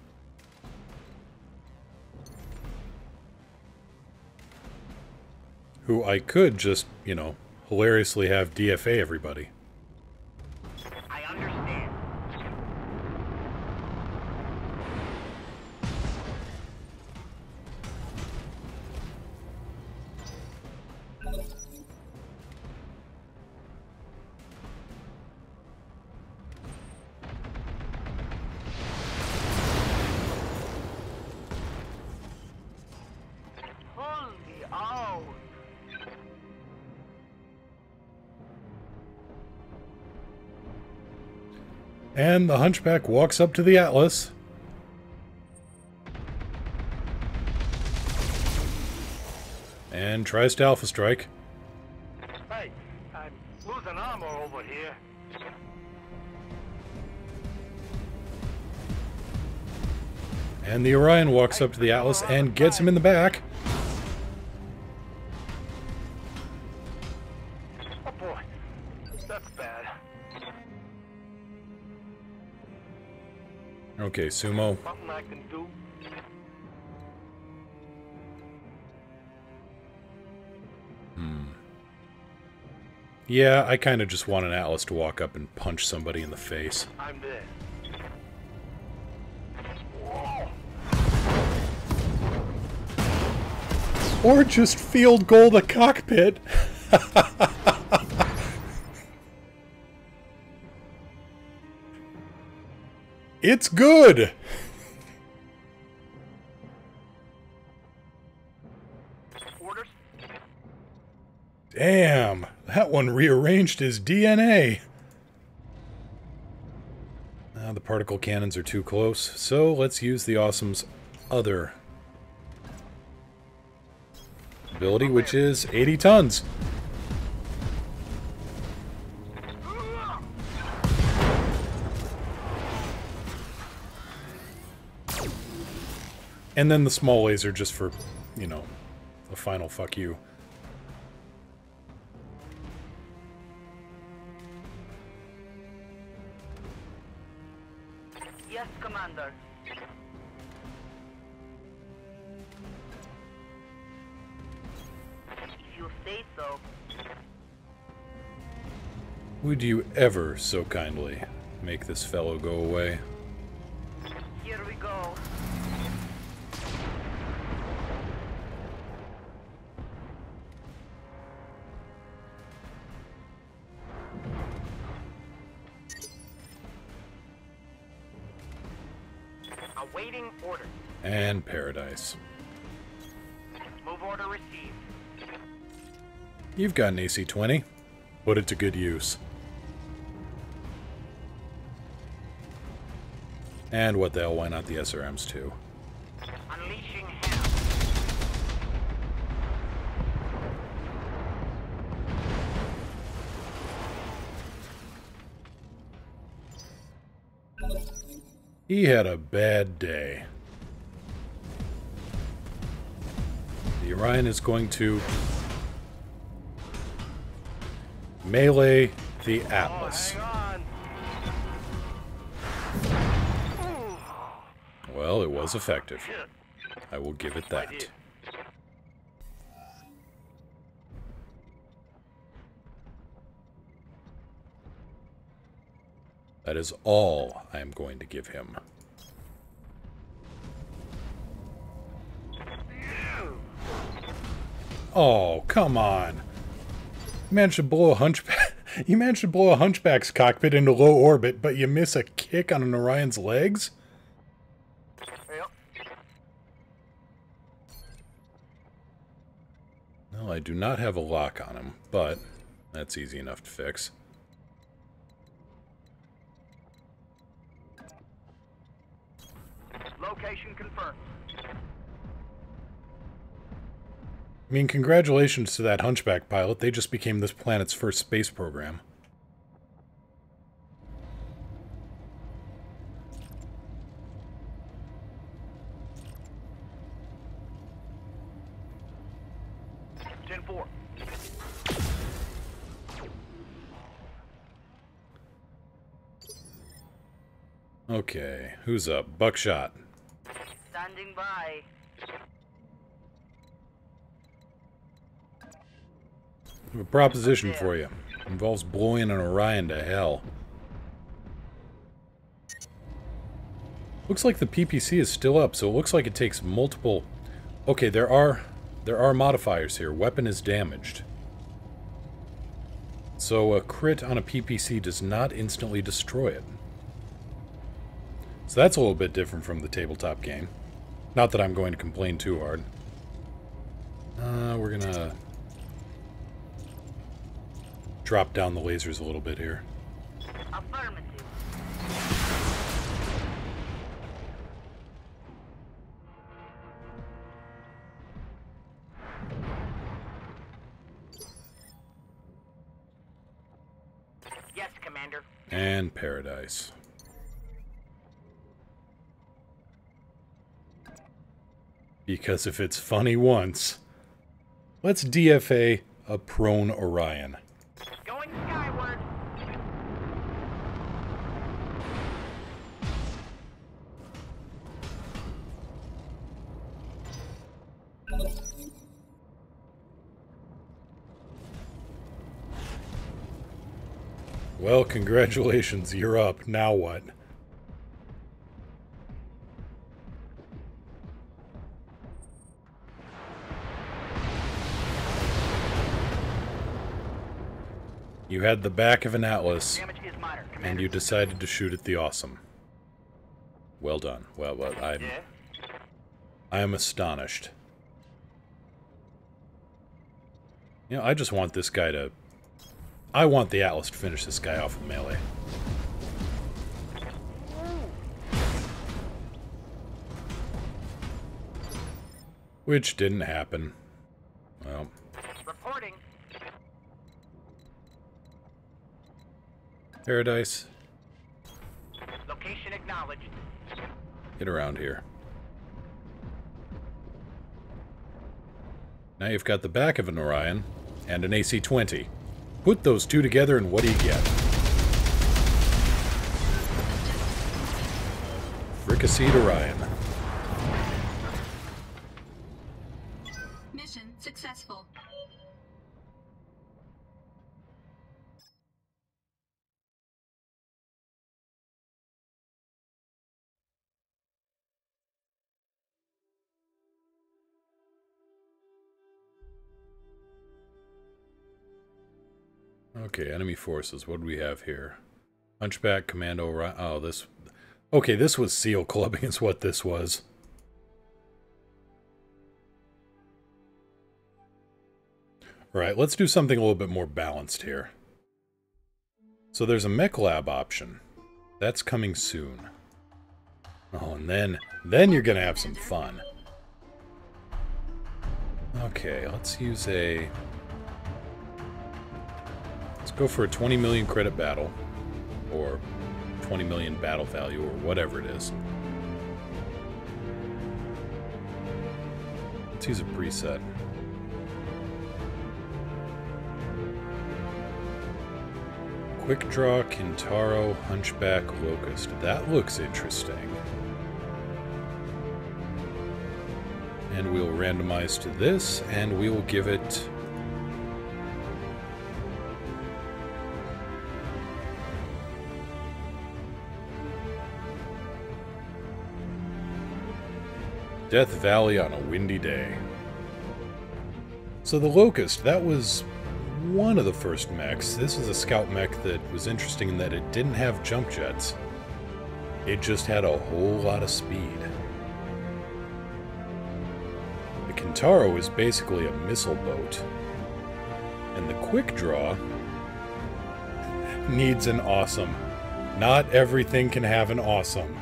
Who I could just, you know, hilariously have DFA everybody. I understand. Holy owl. And the Hunchback walks up to the Atlas. And tries to Alpha Strike. Hey, I'm losing armor over here. And the Orion walks up to the Atlas and gets him in the back. boy, that's bad. Okay, Sumo. Something I can do. Yeah, I kind of just want an Atlas to walk up and punch somebody in the face. I'm there. Or just field goal the cockpit. It's good! Orders? Damn, that one rearranged his DNA. The particle cannons are too close, so let's use the Awesome's other ability, which is 80 tons. And then the small laser just for, you know, the final fuck you. Yes, Commander. If you say so. Would you ever so kindly make this fellow go away? Here we go. Awaiting order. And paradise. Move order received. You've got an AC-20. Put it to good use. And what the hell, why not the SRMs too? Unleashing hell. He had a bad day. The Orion is going to melee the Atlas. Hang on. Well, it was effective. I will give it that. did. That is all I am going to give him. Oh, come on. You managed to blow a hunchback. You managed to blow a hunchback's cockpit into low orbit, but you miss a kick on an Orion's legs? Yep. Well, I do not have a lock on him, but that's easy enough to fix. Location confirmed. I mean, congratulations to that hunchback pilot. They just became this planet's first space program. Ten 4. Okay, who's up? Buckshot. Standing by. I have a proposition for you. It involves blowing an Orion to hell. Looks like the PPC is still up, so it looks like it takes multiple... Okay, there are modifiers here. Weapon is damaged. So a crit on a PPC does not instantly destroy it. So that's a little bit different from the tabletop game. Not that I'm going to complain too hard. We're gonna drop down the lasers a little bit here. Affirmative. Yes, Commander. And paradise. Because if it's funny once, let's DFA a prone Orion. Going Well, congratulations, you're up. Now what? You had the back of an Atlas, Damage is minor. and Commander. you decided to shoot at the awesome. Well done. Well, Yeah? I am astonished. You know, I just want this guy to... I want the Atlas to finish this guy off with melee. Which didn't happen. Well, Reporting. Paradise, Location acknowledged. get around here. Now you've got the back of an Orion and an AC-20. Put those two together and what do you get? Fricasseed Orion. Mission successful. Okay, enemy forces. What do we have here? Hunchback, Commando, Orion. Oh, this... Okay, this was SEAL clubbing is what this was. Alright, let's do something a little bit more balanced here. So there's a mech lab option. That's coming soon. Oh, and then you're gonna have some fun. Okay, let's use a... Let's go for a 20 million credit battle. Or 20 million battle value, or whatever it is. Let's use a preset. Quick Draw, Kintaro, Hunchback, Locust. That looks interesting. And we'll randomize to this, and we'll give it... Death Valley on a windy day. So the Locust, that was one of the first mechs. This is a scout mech that was interesting in that it didn't have jump jets. It just had a whole lot of speed. The Kintaro is basically a missile boat. And the Quick Draw needs an awesome. Not everything can have an awesome.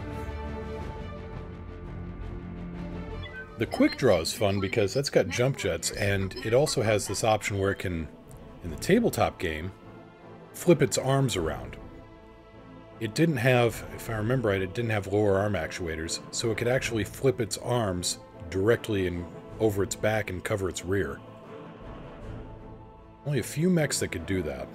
The Quick Draw is fun because that's got jump jets, and it also has this option where it can, in the tabletop game, flip its arms around. It didn't have, if I remember right, it didn't have lower arm actuators, so it could actually flip its arms directly over its back and cover its rear. Only a few mechs that could do that.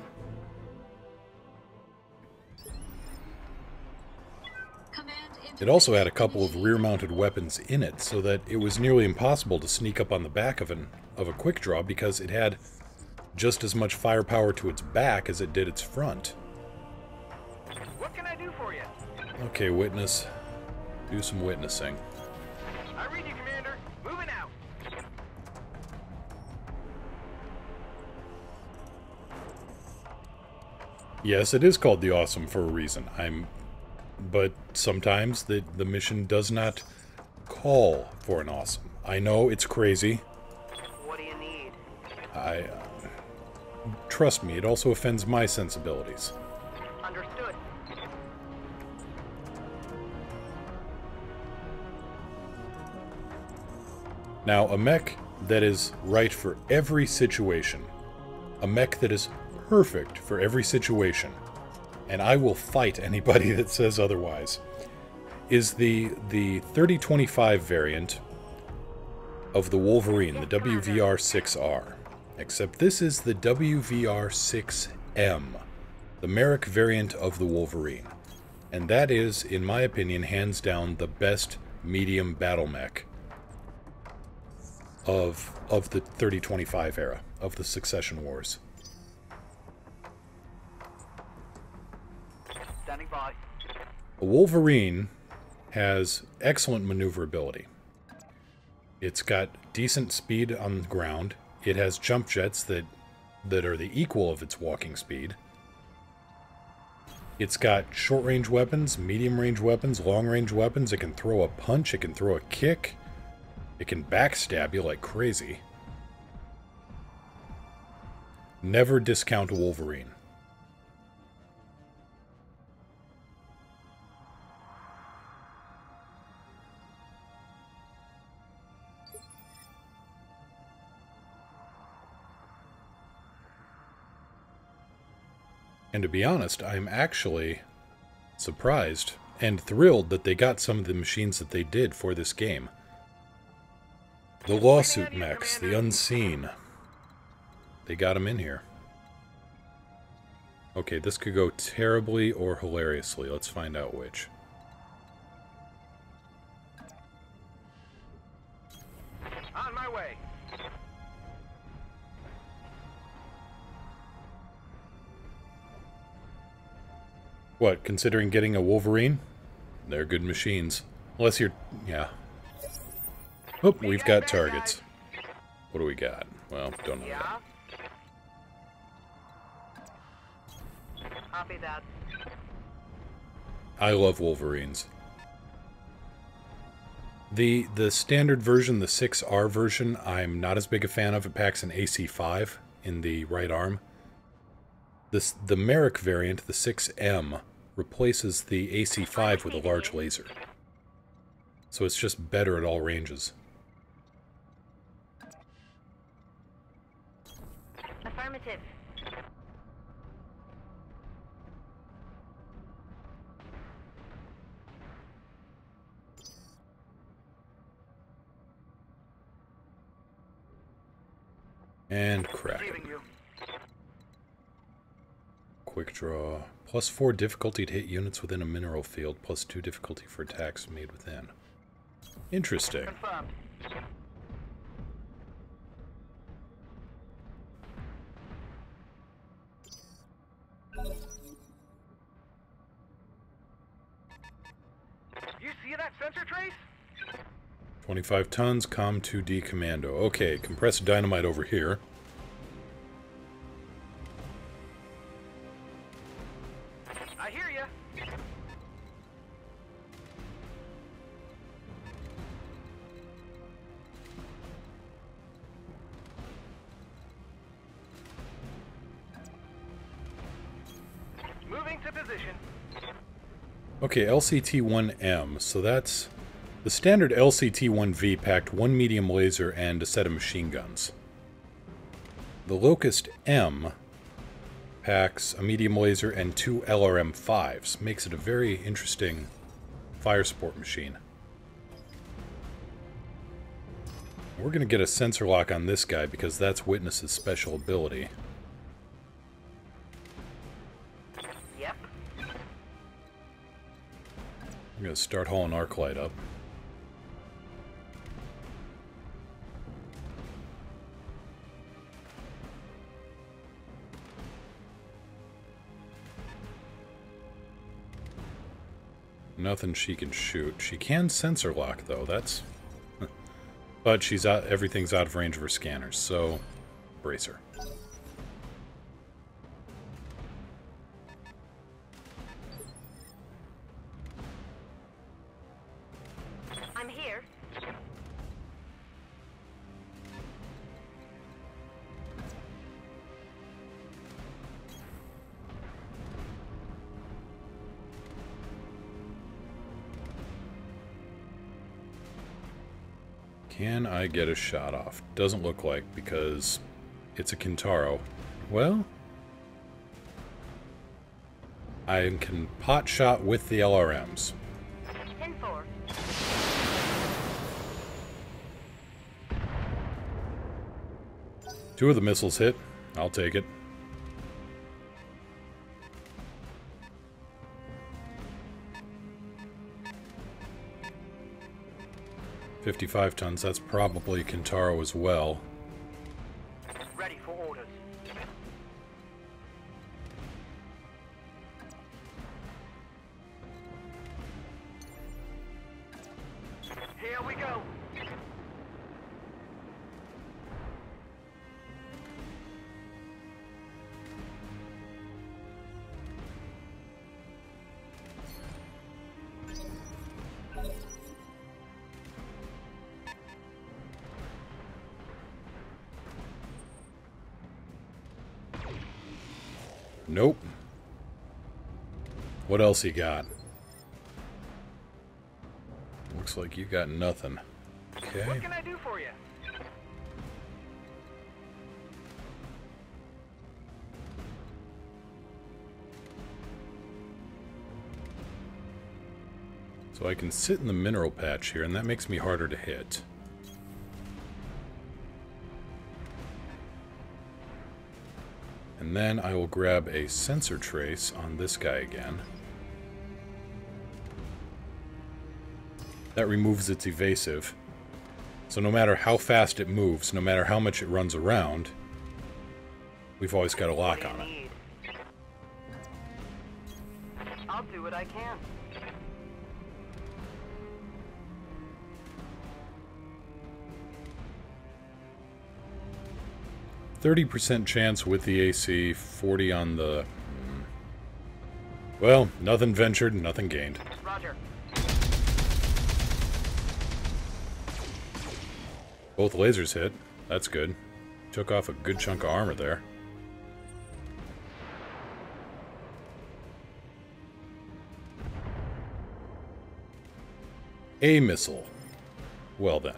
It also had a couple of rear-mounted weapons in it, so that it was nearly impossible to sneak up on the back of a Quick Draw because it had just as much firepower to its back as it did its front. What can I do for you? Okay, witness. Do some witnessing. I read you, Commander. Moving out. Yes, it is called the Awesome for a reason. But sometimes the mission does not call for an awesome. I know it's crazy. What do you need? Trust me, it also offends my sensibilities. Understood. Now, a mech that is right for every situation, a mech that is perfect for every situation, and I will fight anybody that says otherwise, is the 3025 variant of the Wolverine, the WVR-6R. Except this is the WVR-6M, the Merrick variant of the Wolverine. And that is, in my opinion, hands down the best medium battle mech of the 3025 era, of the Succession Wars. Standing by. A Wolverine has excellent maneuverability. It's got decent speed on the ground. It has jump jets that are the equal of its walking speed. It's got short-range weapons, medium-range weapons, long-range weapons. It can throw a punch. It can throw a kick. It can backstab you like crazy. Never discount a Wolverine. And to be honest, I'm actually surprised and thrilled that they got some of the machines that they did for this game. The lawsuit mechs, the unseen. They got them in here. Okay, this could go terribly or hilariously. Let's find out which. On my way. What, considering getting a Wolverine? They're good machines. Unless you're... yeah. Oh, we've got targets. What do we got? Well, don't know that. Copy that. I love Wolverines. The standard version, the 6R version, I'm not as big a fan of. It packs an AC-5 in the right arm. The Merrick variant, the 6M, replaces the AC-5 with a large laser. So it's just better at all ranges. Affirmative. And crack. Receiving you. Quick draw. +4 difficulty to hit units within a mineral field, +2 difficulty for attacks made within. Interesting. Confirmed. You see that sensor trace? 25 tons, Com-2D Commando. Okay, compressed dynamite over here. I hear ya. Moving to position. Okay, LCT-1M, so that's... The standard LCT-1V packed 1 medium laser and a set of machine guns. The Locust M packs a medium laser and 2 LRM-5s. Makes it a very interesting fire sport machine. We're going to get a sensor lock on this guy because that's Witness's special ability. Yep. I'm going to start hauling Arclight up. Nothing she can shoot. She can sensor lock, though. That's... but she's out. Everything's out of range of her scanners, so... brace her. I'm here. Can I get a shot off? Doesn't look like, because it's a Kintaro. Well... I can pot shot with the LRMs. 10-4. Two of the missiles hit. I'll take it. $55 tons, that's probably Kintaro as well. Ready for orders. Here we go. Nope. What else you got? Looks like you got nothing. Okay. What can I do for you? So I can sit in the mineral patch here, and that makes me harder to hit. And then I will grab a sensor trace on this guy again. That removes its evasive. So no matter how fast it moves, no matter how much it runs around, we've always got a lock on it. I'll do what I can. 30% chance with the AC, 40 on the... Well, nothing ventured, nothing gained. Roger. Both lasers hit. That's good. Took off a good chunk of armor there. A missile. Well then.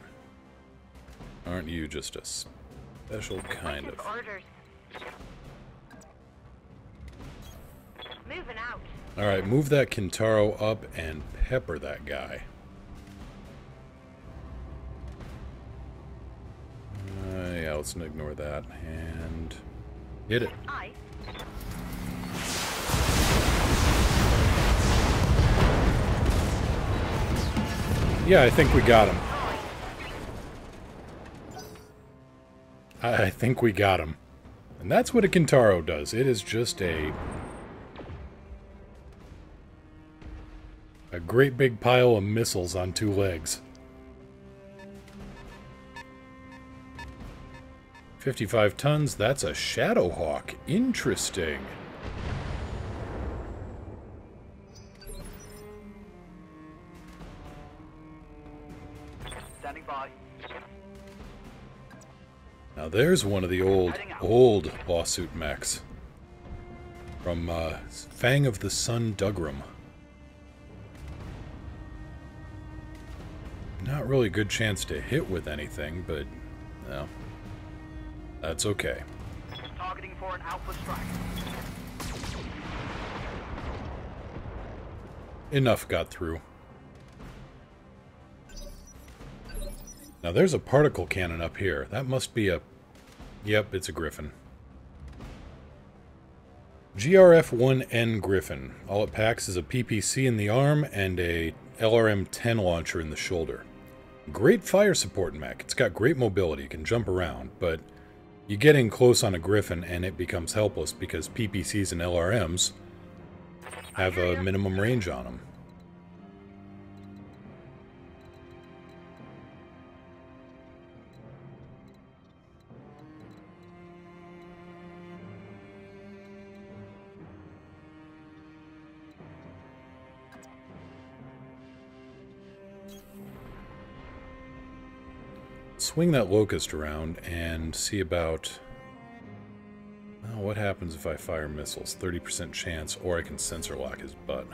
Aren't you just a special kind of... Orders. Moving out. Alright, move that Kintaro up and pepper that guy. Yeah, let's ignore that. And... hit it. Aye. Yeah, I think we got him. I think we got him. And that's what a Kintaro does. It is just a great big pile of missiles on two legs. 55 tons, that's a Shadowhawk. Interesting. Standing by. Now there's one of the old lawsuit mechs. From Fang of the Sun Dugram. Not really a good chance to hit with anything, but, no. That's okay. Targeting for an alpha strike. Enough got through. Now there's a particle cannon up here. That must be a... Yep, it's a Griffin. GRF-1N Griffin. All it packs is a PPC in the arm and a LRM-10 launcher in the shoulder. Great fire support mech. It's got great mobility. It can jump around, but you get in close on a Griffin and it becomes helpless because PPCs and LRMs have a minimum range on them. Swing that Locust around and see about... Oh, what happens if I fire missiles? 30% chance, or I can sensor lock his butt.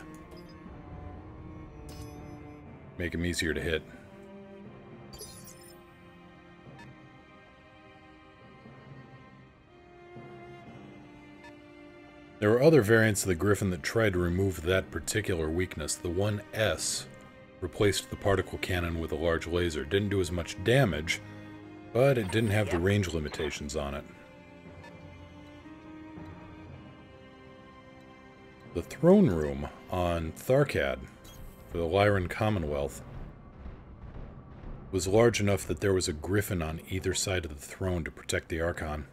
Make him easier to hit. There were other variants of the Griffin that tried to remove that particular weakness. The 1S replaced the particle cannon with a large laser. Didn't do as much damage, but it didn't have the range limitations on it. The throne room on Tharkad for the Lyran Commonwealth was large enough that there was a Griffin on either side of the throne to protect the Archon.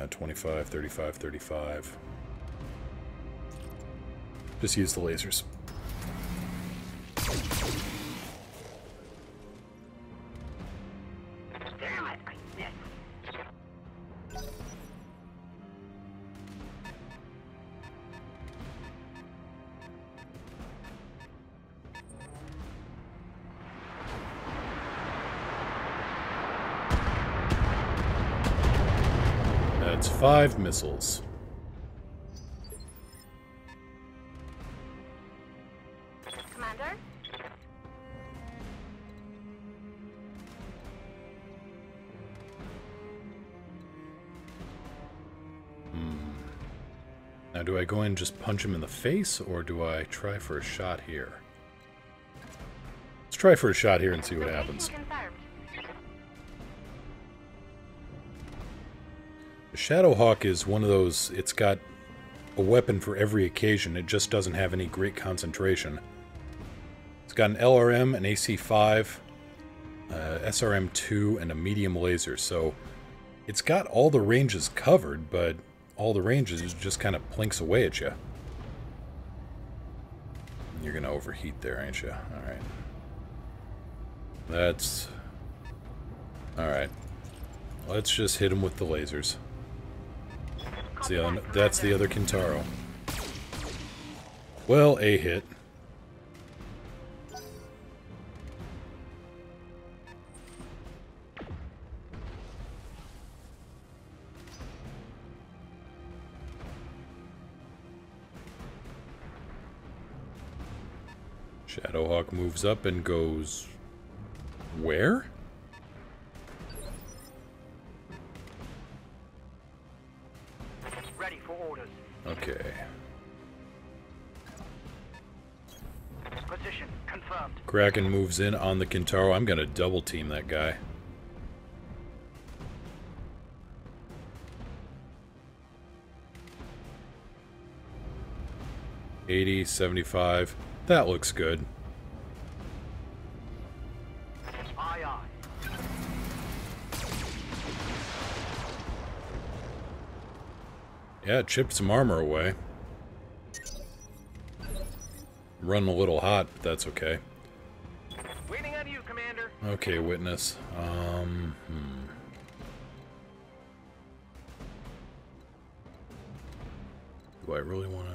25, 35, 35. Just use the lasers. Damn it, I missed. That's 5 missiles. Commander? Now, do I go in and just punch him in the face, or do I try for a shot here? Let's try for a shot here and see what happens. Confirmed. The Shadowhawk is one of those, it's got a weapon for every occasion, it just doesn't have any great concentration. It's got an LRM, an AC-5, SRM-2, and a medium laser, so it's got all the ranges covered, but all the ranges just kind of plinks away at you. You're gonna overheat there, ain't you? Alright. That's... Alright. Let's just hit him with the lasers. That's the other Kintaro. Well, a hit. Shadowhawk moves up and goes... where? Ready for orders. Okay. Position confirmed. Kraken moves in on the Kintaro. I'm gonna double team that guy. $80, $75. That looks good. Aye, aye. Yeah, it chipped some armor away. Running a little hot, but that's okay. Waiting on you, Commander. Okay, Witness. Do I really want to...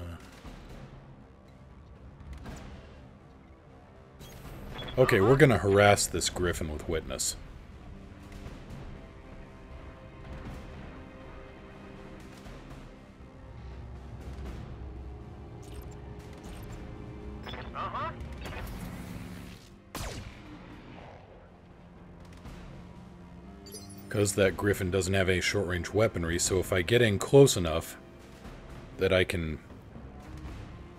Okay, we're gonna harass this Griffin with Witness. Uh-huh. Because that Griffin doesn't have any short-range weaponry, so if I get in close enough that I can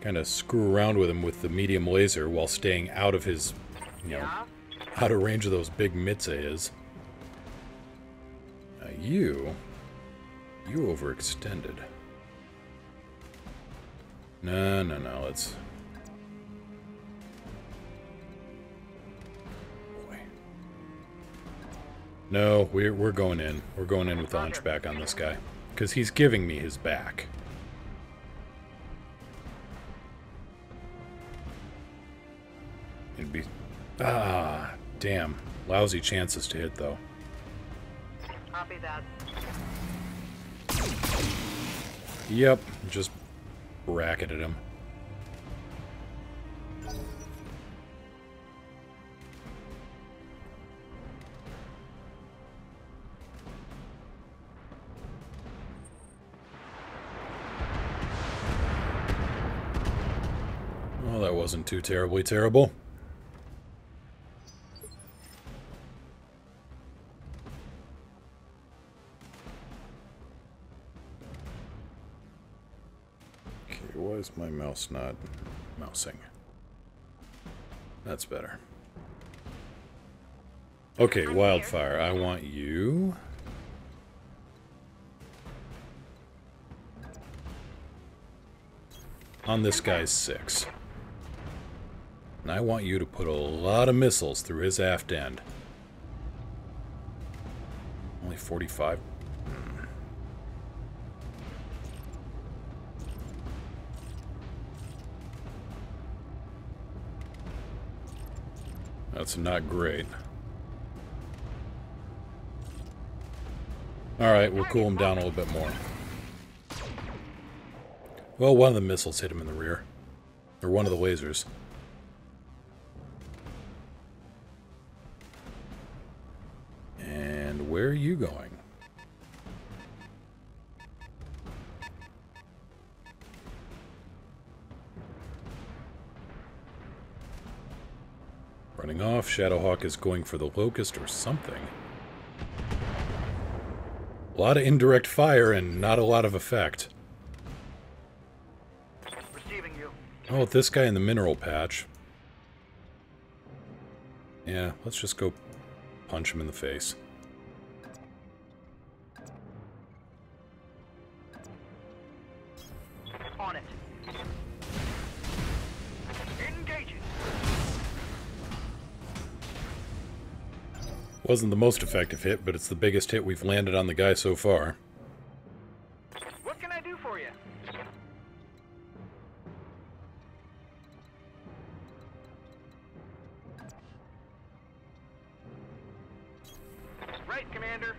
kind of screw around with him with the medium laser while staying out of his, you know, out of range of those big mitts of his. You overextended. No, let's... Boy. No, we're going in. We're going in with the hunchback on this guy. Because he's giving me his back. It'd be... Ah, damn. Lousy chances to hit, though. Copy that. Yep, just bracketed him. Well, that wasn't too terribly terrible. Why is my mouse not mousing? That's better. Okay, Wildfire, I want you. On this guy's 6. And I want you to put a lot of missiles through his aft end. Only 45. That's not great. Alright, we'll cool him down a little bit more. Well, one of the missiles hit him in the rear. Or one of the lasers. And where are you going? Running off. Shadowhawk is going for the Locust or something. A lot of indirect fire and not a lot of effect. Receiving you. Oh, this guy in the mineral patch. Yeah, let's just go punch him in the face. On it. Engaging. Wasn't the most effective hit, but it's the biggest hit we've landed on the guy so far. What can I do for you? Right, Commander.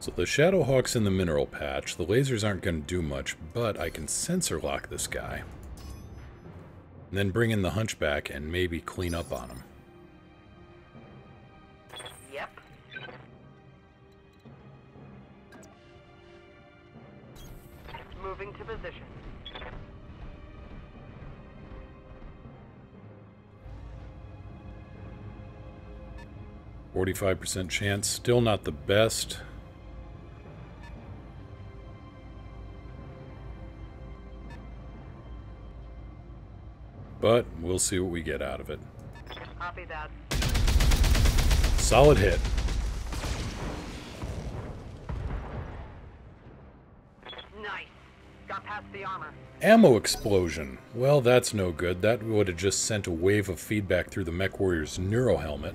So the Shadowhawk's in the mineral patch. The lasers aren't going to do much, but I can sensor lock this guy. And then bring in the Hunchback and maybe clean up on him. Yep. Moving to position. 45% chance. Still not the best. But we'll see what we get out of it. Copy that. Solid hit. Nice. Got past the armor. Ammo explosion. Well, that's no good. That would have just sent a wave of feedback through the mech warrior's neuro helmet.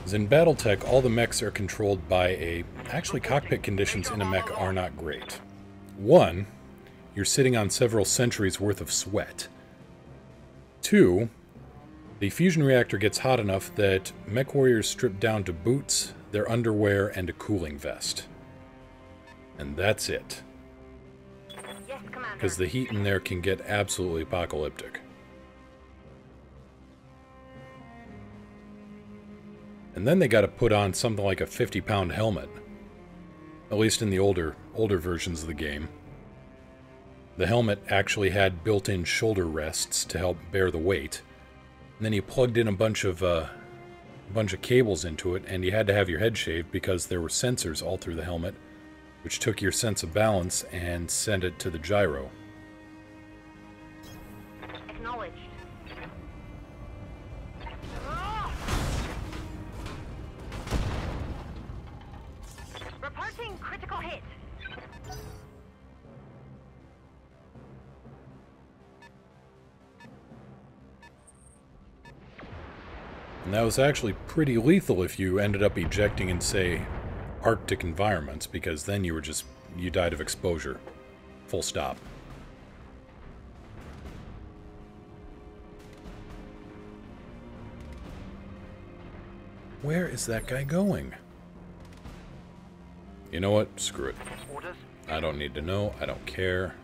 As in BattleTech, all the mechs are controlled by a... Actually, cockpit conditions in a mech are not great. One, you're sitting on several centuries worth of sweat. Two, the fusion reactor gets hot enough that mech warriors strip down to boots, their underwear, and a cooling vest. And that's it. Yes, Commander. Because the heat in there can get absolutely apocalyptic. And then they got to put on something like a 50-pound helmet. At least in the older versions of the game. The helmet actually had built-in shoulder rests to help bear the weight. And then you plugged in a bunch of cables into it, and you had to have your head shaved because there were sensors all through the helmet, which took your sense of balance and sent it to the gyro. Acknowledged. Reporting critical hit. And that was actually pretty lethal if you ended up ejecting in, say, Arctic environments, because then you died of exposure. Full stop. Where is that guy going? You know what? Screw it. Orders. I don't need to know. I don't care.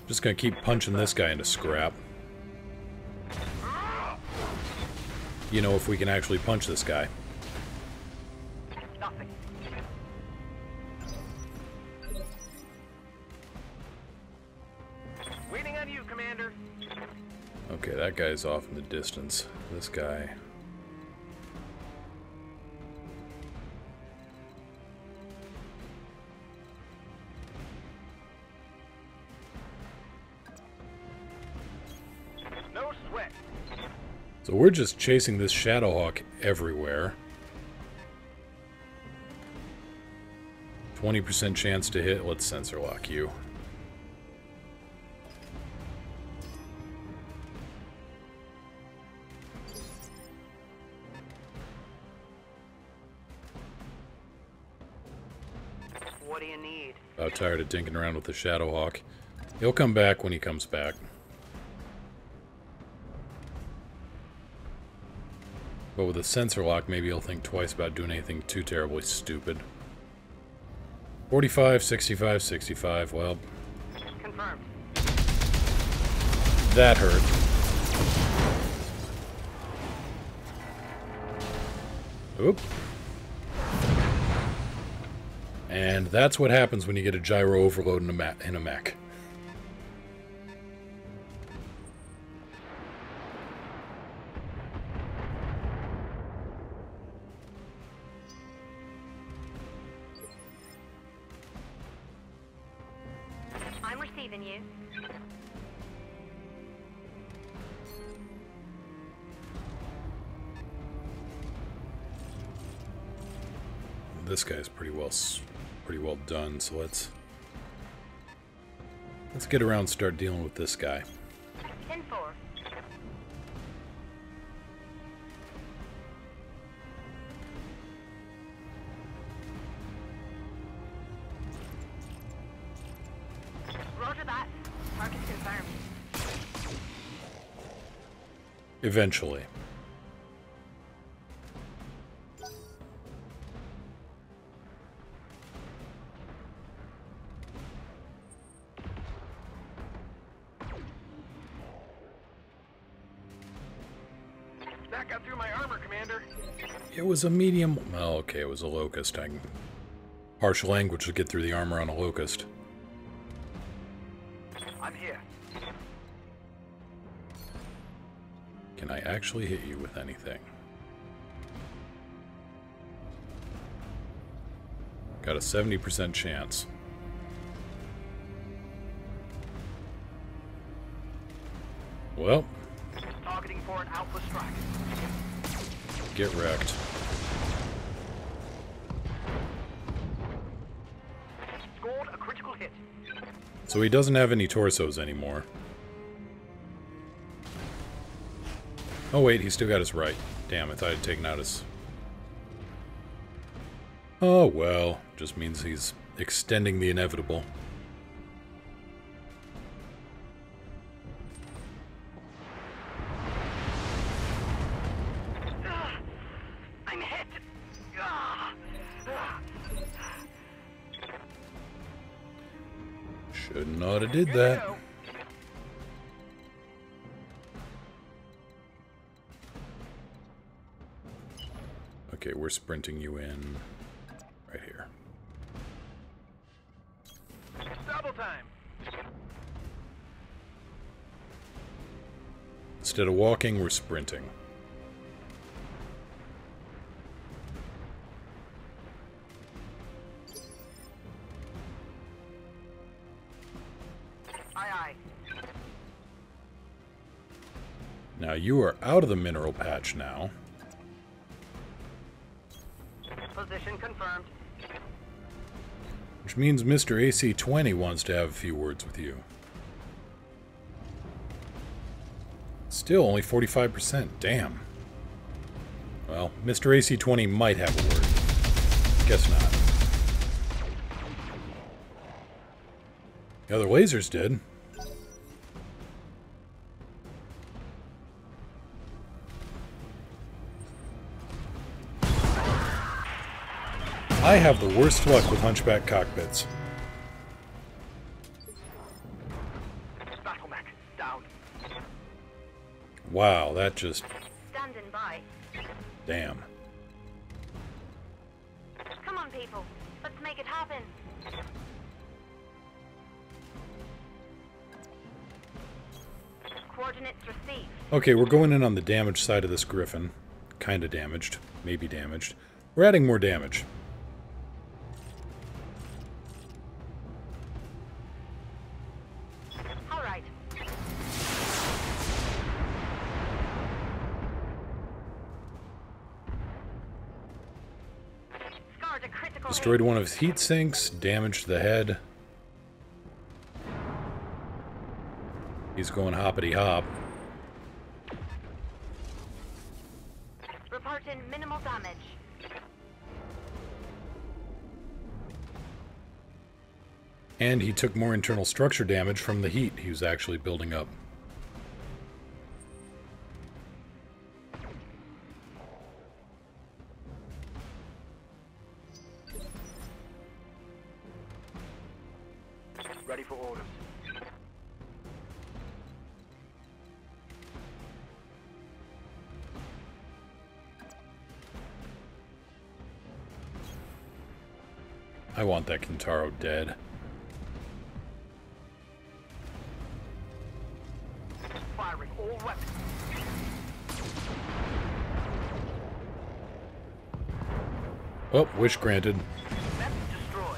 Just gonna keep punching this guy into scrap. You know, if we can actually punch this guy. Nothing. Waiting on you, Commander. Okay, that guy's off in the distance. This guy... No sweat. So we're just chasing this Shadowhawk everywhere. 20% chance to hit. Let's sensor lock you. What do you need? About tired of dinking around with the Shadowhawk. He'll come back when he comes back. But with a sensor lock, maybe he'll think twice about doing anything too terribly stupid. 45, 65, 65, well... Confirmed. That hurt. Oop. And that's what happens when you get a gyro overload in a mech. I'm receiving you. This guy's pretty well done, so let's get around and start dealing with this guy. 10-4. Roger that. Target confirmed. Eventually. That got through my armor, Commander. It was a medium... Oh, okay, it was a locust. Harsh language to get through the armor on a locust. I'm here. Can I actually hit you with anything? Got a 70% chance. Well, Targeting for an alpha strike. get wrecked. Scored a critical hit. So he doesn't have any torsos anymore. Oh wait, he still got his right. Damn, I thought I'd taken out his... Oh well, just means he's extending the inevitable. I'm hit. Should not have did Here we that. go. Okay, we're sprinting you in right here. Double time. Instead of walking, we're sprinting. Aye, aye. Now you are out of the mineral patch now. Position confirmed. Which means Mr. AC-20 wants to have a few words with you. Still only 45%. Damn. Well, Mr. AC-20 might have a word. Guess not. The other lasers did. I have the worst luck with Hunchback cockpits. BattleTech down. Wow, that just... Standing by. Damn. Come on, people. Let's make it happen. Coordinates received. Okay, we're going in on the damaged side of this Griffin. Kinda damaged. Maybe damaged. We're adding more damage. All right. Scarred a critical Destroyed hit. one of his heat sinks, damaged the head. He's going hoppity hop. Reporting minimal damage. And he took more internal structure damage from the heat he was actually building up. Ready for orders. I want that Kintaro dead. Firing all weapons. Oh, wish granted. Mech destroyed.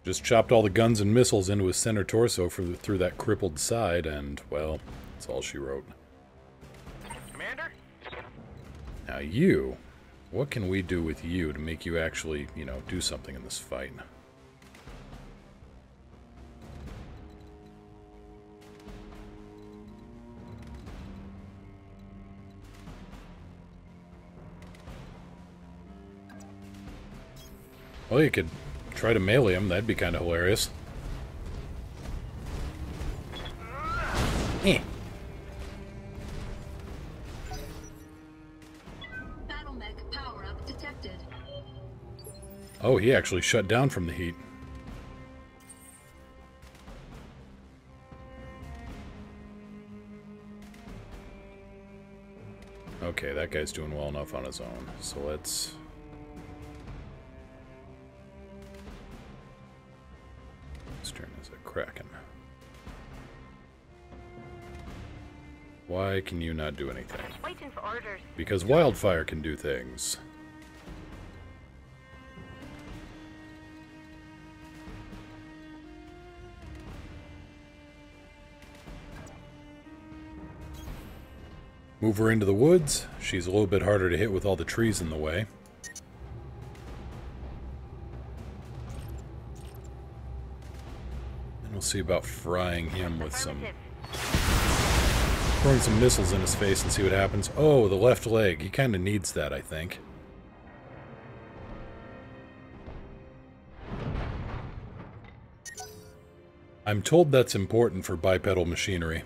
Just chopped all the guns and missiles into his center torso through that crippled side, and, well, that's all she wrote. Commander? Now you, what can we do with you to make you actually, you know, do something in this fight? Well, you could try to melee him, that'd be kind of hilarious. Eh. BattleTech power-up detected. Oh, he actually shut down from the heat. Okay, that guy's doing well enough on his own, so let's turn as a Kraken. Why can you not do anything? Waiting for orders. Because Wildfire can do things. Move her into the woods. She's a little bit harder to hit with all the trees in the way. And we'll see about frying him with some... throwing some missiles in his face and see what happens. Oh, the left leg. He kind of needs that, I think. I'm told that's important for bipedal machinery.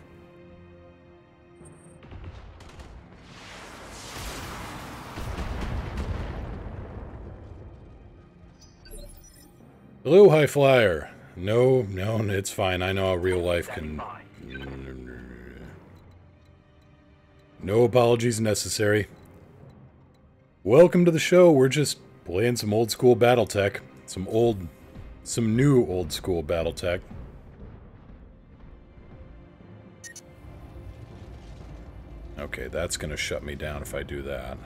Hello, High Flyer. No, it's fine. I know how real life can... No apologies necessary. Welcome to the show. We're just playing some old school BattleTech. Some new old school BattleTech. Okay, that's gonna shut me down if I do that.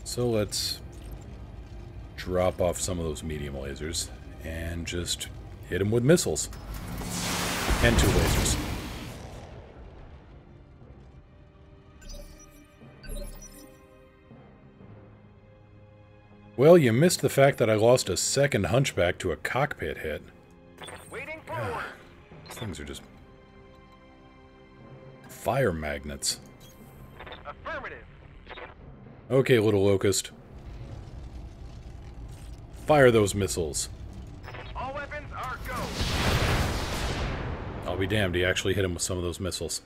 So let's drop off some of those medium lasers and just hit them with missiles. And 2 lasers. Well, you missed the fact that I lost a second hunchback to a cockpit hit. Waiting for orders. These things are just fire magnets. Affirmative. Okay, little locust. Fire those missiles. All weapons are go. I'll be damned, he actually hit him with some of those missiles.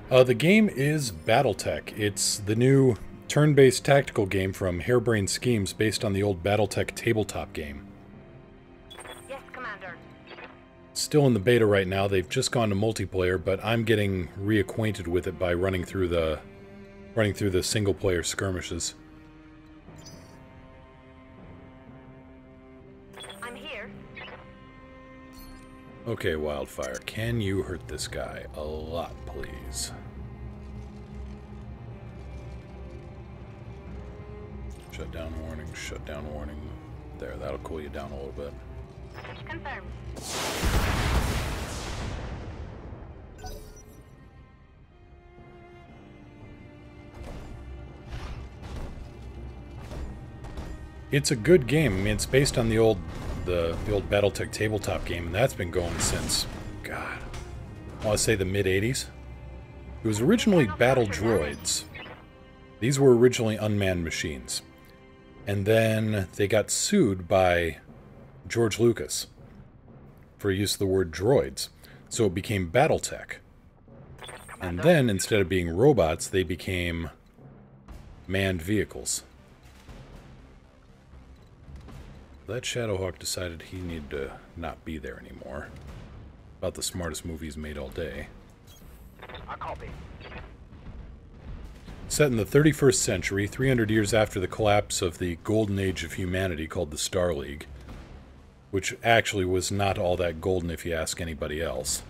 The game is BattleTech. It's the new turn-based tactical game from Harebrained Schemes based on the old BattleTech tabletop game. Yes, Commander. Still in the beta right now. They've just gone to multiplayer, but I'm getting reacquainted with it by running through the single-player skirmishes. I'm here. Okay, Wildfire, can you hurt this guy a lot, please? Shutdown warning, shutdown warning. There, that'll cool you down a little bit. Confirmed. It's a good game. I mean, it's based on the the old BattleTech tabletop game, and that's been going since, God, I want to say the mid-'80s. It was originally Battle Droids. These were originally unmanned machines. And then they got sued by George Lucas for use of the word droids. So it became BattleTech. And then, instead of being robots, they became manned vehicles. That Shadowhawk decided he needed to not be there anymore. About the smartest movie he's made all day. I copy. Set in the 31st century, 300 years after the collapse of the golden age of humanity called the Star League, which actually was not all that golden if you ask anybody else.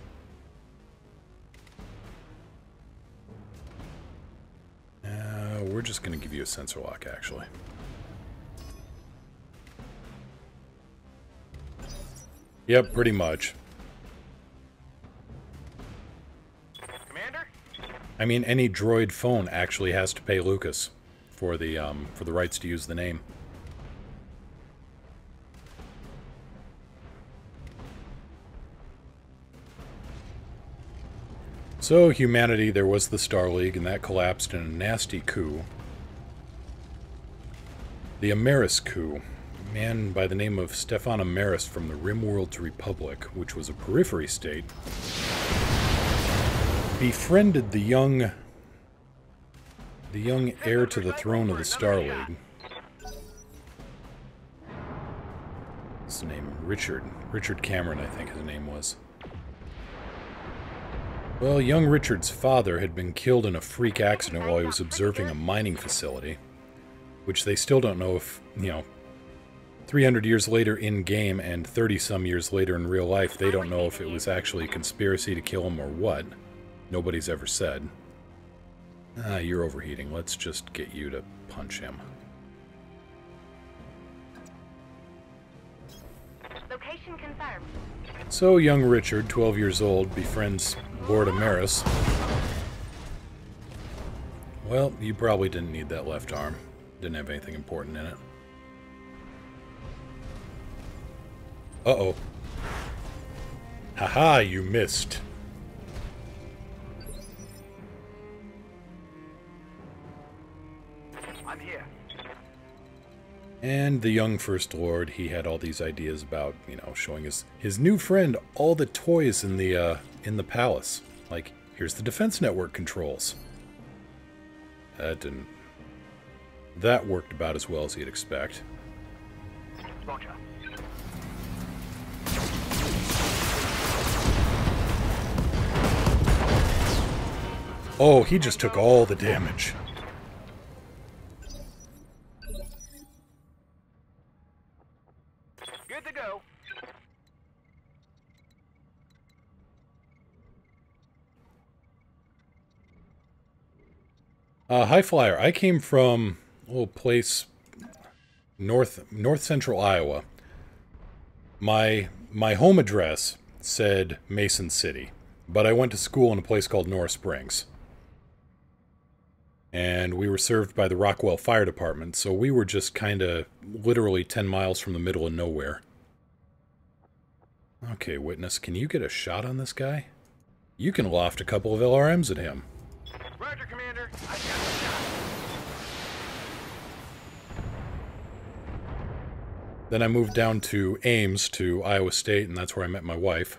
We're just going to give you a sensor lock, actually. Yep, pretty much. Commander? I mean, any droid phone actually has to pay Lucas for the rights to use the name. So, humanity, there was the Star League, and that collapsed in a nasty coup. The Amaris coup. A man by the name of Stefan Amaris from the Rimworld's Republic, which was a periphery state, befriended the young heir to the throne of the Star League. His name, Richard Cameron, I think his name was. Well, young Richard's father had been killed in a freak accident while he was observing a mining facility, which they still don't know if, 300 years later in-game and 30-some years later in real life, they don't know if it was actually a conspiracy to kill him or what. Nobody's ever said. Ah, you're overheating. Let's just get you to punch him. Location confirmed. So young Richard, 12 years old, befriends Lord Amaris. Well, you probably didn't need that left arm. Didn't have anything important in it. Uh-oh. Haha, you missed. I'm here. And the young First Lord, he had all these ideas about, showing his new friend all the toys in the palace. Like, here's the Defense Network controls. That worked about as well as you'd expect. Roger. Oh, he just took all the damage. Good to go. High Flyer, I came from a little place north central Iowa. My home address said Mason City, but I went to school in a place called North Springs. And we were served by the Rockwell Fire Department, so we were just kind of literally 10 miles from the middle of nowhere. Okay, Witness, can you get a shot on this guy? You can loft a couple of LRMs at him. Roger, Commander. I got the shot. Then I moved down to Ames, to Iowa State, and that's where I met my wife.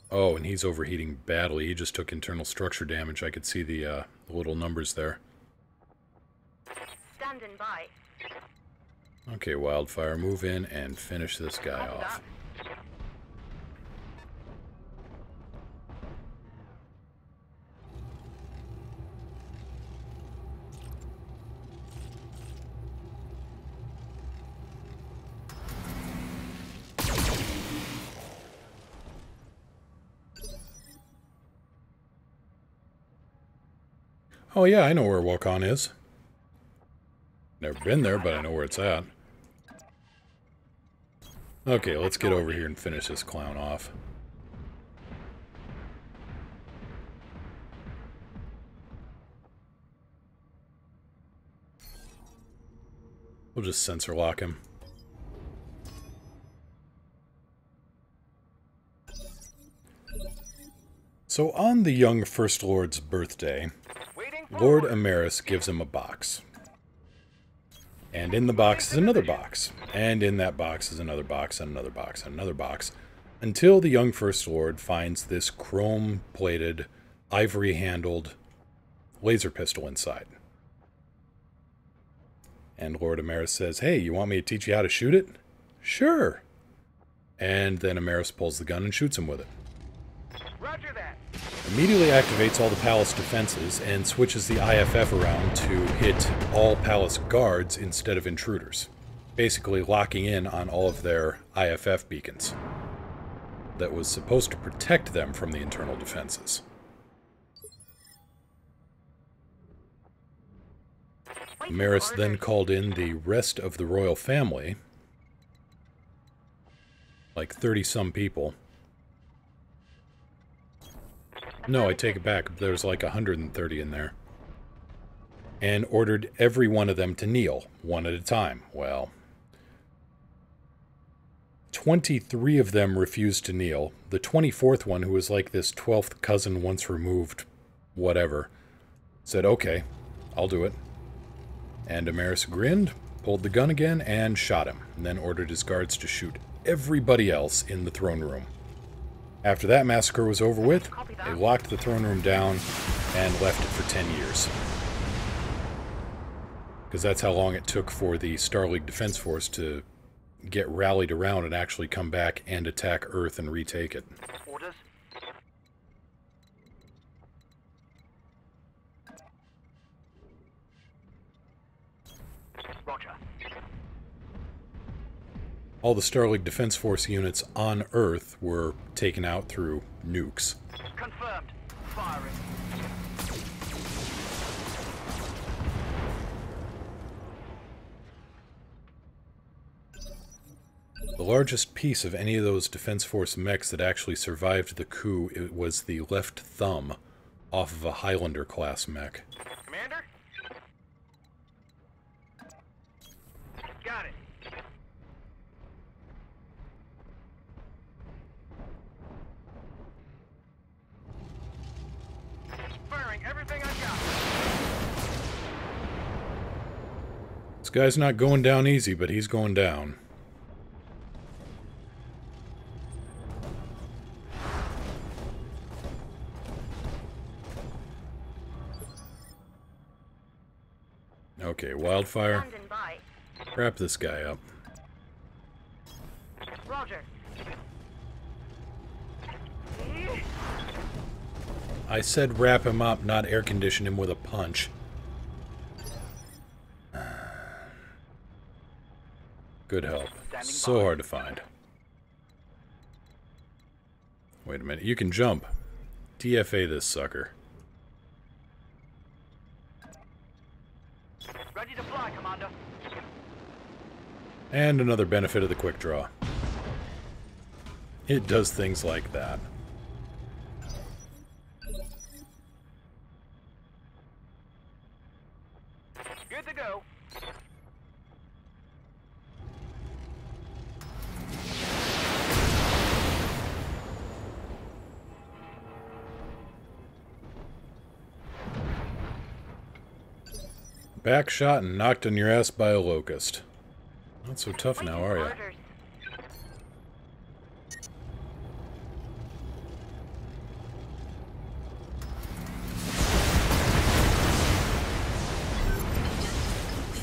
Oh, and he's overheating badly. He just took internal structure damage. I could see the little numbers there. Standing by. Okay, Wildfire, move in and finish this guy Copy off. that. Oh yeah, I know where Wakan is. Never been there, but I know where it's at. Okay, let's get over here and finish this clown off. We'll just sensor lock him. So on the young First Lord's birthday, Lord Amaris gives him a box. And in the box is another box. And in that box is another box, and another box, and another box. Until the young First Lord finds this chrome-plated, ivory-handled laser pistol inside. And Lord Amaris says, "Hey, you want me to teach you how to shoot it?" "Sure." And then Amaris pulls the gun and shoots him with it. Roger that. Immediately activates all the palace defenses and switches the IFF around to hit all palace guards instead of intruders, basically locking in on all of their IFF beacons that was supposed to protect them from the internal defenses. Amaris then called in the rest of the royal family, like 30-some people. No, I take it back. There's like 130 in there. And ordered every one of them to kneel, one at a time. Well, 23 of them refused to kneel. The 24th one, who was like this 12th cousin once removed, whatever, said, "Okay, I'll do it." And Amaris grinned, pulled the gun again, and shot him, and then ordered his guards to shoot everybody else in the throne room. After that massacre was over with, they locked the throne room down and left it for 10 years. Because that's how long it took for the Star League Defense Force to get rallied around and actually come back and attack Earth and retake it. Orders. Roger. All the Star League Defense Force units on Earth were taken out through nukes. Confirmed. Firing. The largest piece of any of those Defense Force mechs that actually survived the coup, it was the left thumb off of a Highlander-class mech. Commander? Got it. Firing everything I got. This guy's not going down easy, but he's going down. Okay, wildfire. Standing by. Wrap this guy up. Roger. I said wrap him up, not air condition him with a punch. Good help. So hard to find. Wait a minute, you can jump. TFA this sucker. Ready to fly, Commander. And another benefit of the quick draw. It does things like that. Good to go. Back shot and knocked on your ass by a locust. Not so tough now, are ya? Orders.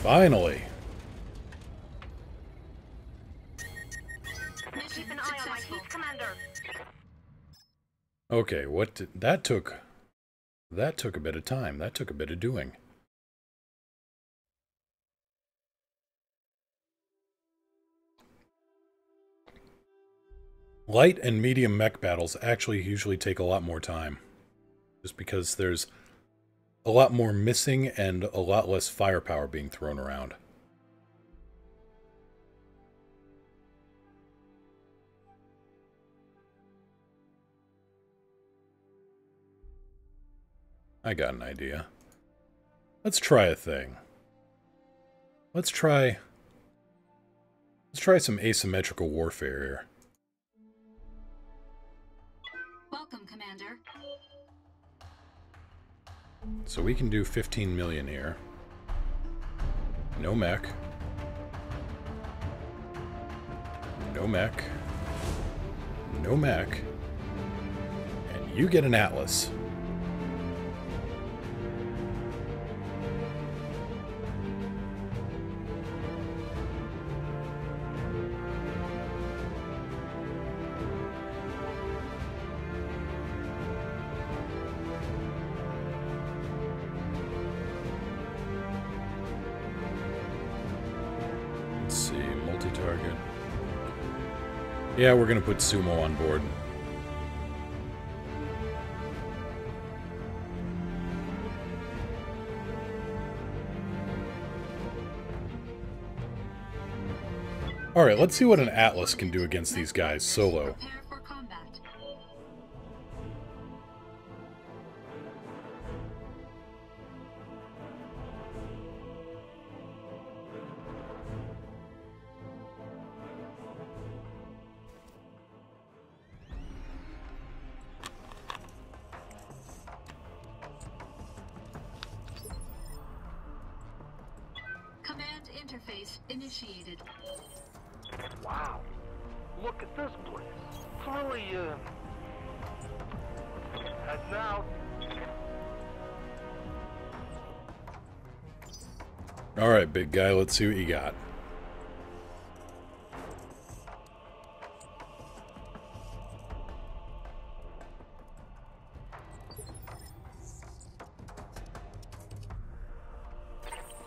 Finally! Keep an eye on my heat, Commander. Okay, what did, that took a bit of time. That took a bit of doing. Light and medium mech battles actually usually take a lot more time. Just because there's a lot more missing and a lot less firepower being thrown around. I got an idea. Let's try a thing. Let's try Let's try some asymmetrical warfare here. Welcome, Commander. So we can do 15 million here. No mech. No mech. No mech. And you get an Atlas. Let's see, multi-target. Yeah, we're gonna put Sumo on board. Alright, let's see what an Atlas can do against these guys solo. Prepare for combat. Command interface initiated. Wow. Look at this place. It's really, And now... Alright, big guy, let's see what you got.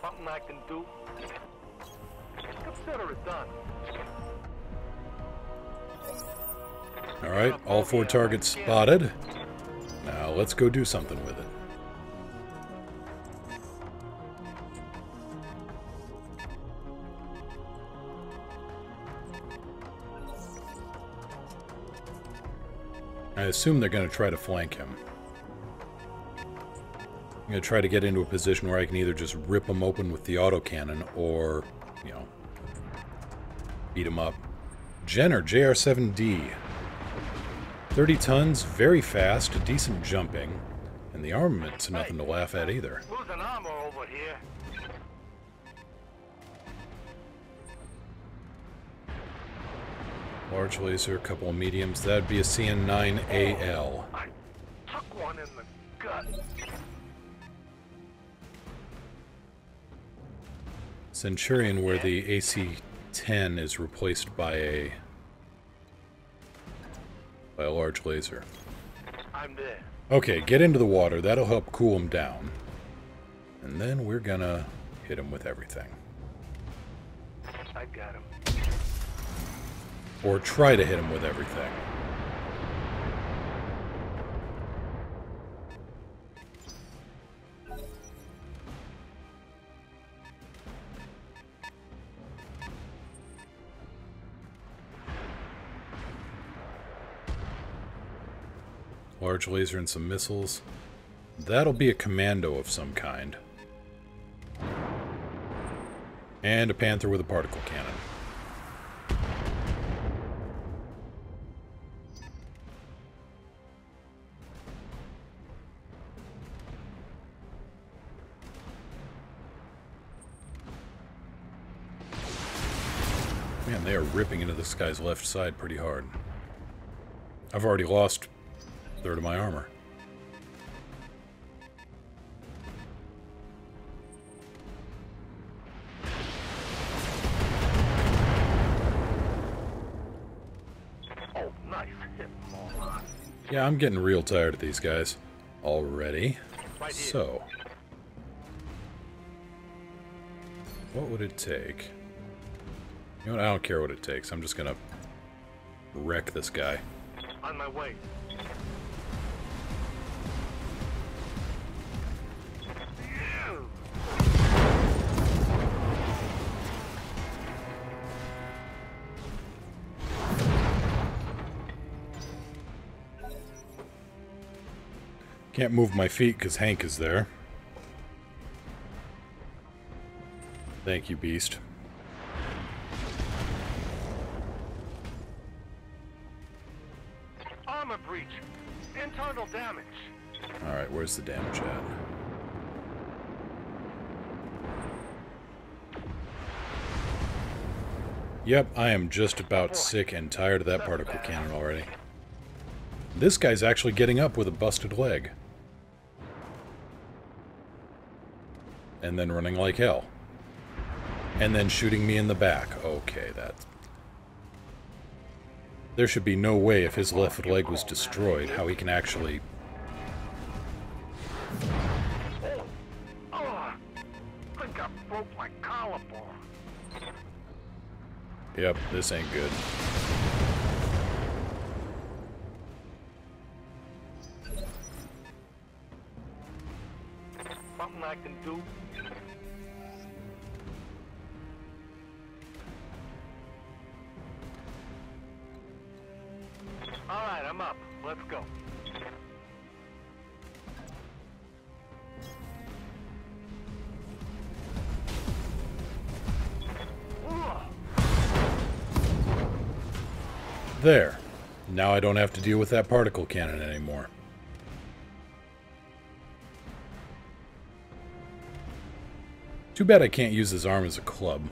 Something I can do. Consider it done. Alright, all 4 targets spotted. Now let's go do something with it. I assume they're going to try to flank him. I'm going to try to get into a position where I can either just rip him open with the autocannon or, you know, beat him up. Jenner, JR7D. 30 tons, very fast, decent jumping, and the armament's nothing to laugh at either. Losing armor over here. Large laser, a couple of mediums. That'd be a CN9AL. I took one in the gut. Centurion, where the AC-10 is replaced by a large laser. I'm there. Okay, get into the water. That'll help cool him down. And then we're gonna hit him with everything. I got him. Or try to hit him with everything. Large laser and some missiles. That'll be a commando of some kind. And a Panther with a particle cannon. Man, they are ripping into this guy's left side pretty hard. I've already lost a third of my armor. Oh, nice hit, moron. Yeah, I'm getting real tired of these guys already. Right here. So, what would it take? You know what? I don't care what it takes. I'm just gonna wreck this guy. On my way. Can't move my feet because Hank is there. Thank you, Beast. Armor breach. Internal damage. Alright, where's the damage at? Yep, I am just about sick and tired of that particle cannon already. This guy's actually getting up with a busted leg. And then running like hell. And then shooting me in the back. Okay, that's... There should be no way, if his left leg was destroyed, how he can actually... Oh, I think I broke my collarbone. Yep, this ain't good. Something I can do? Alright, I'm up. Let's go. There. Now I don't have to deal with that particle cannon anymore. Too bad I can't use his arm as a club.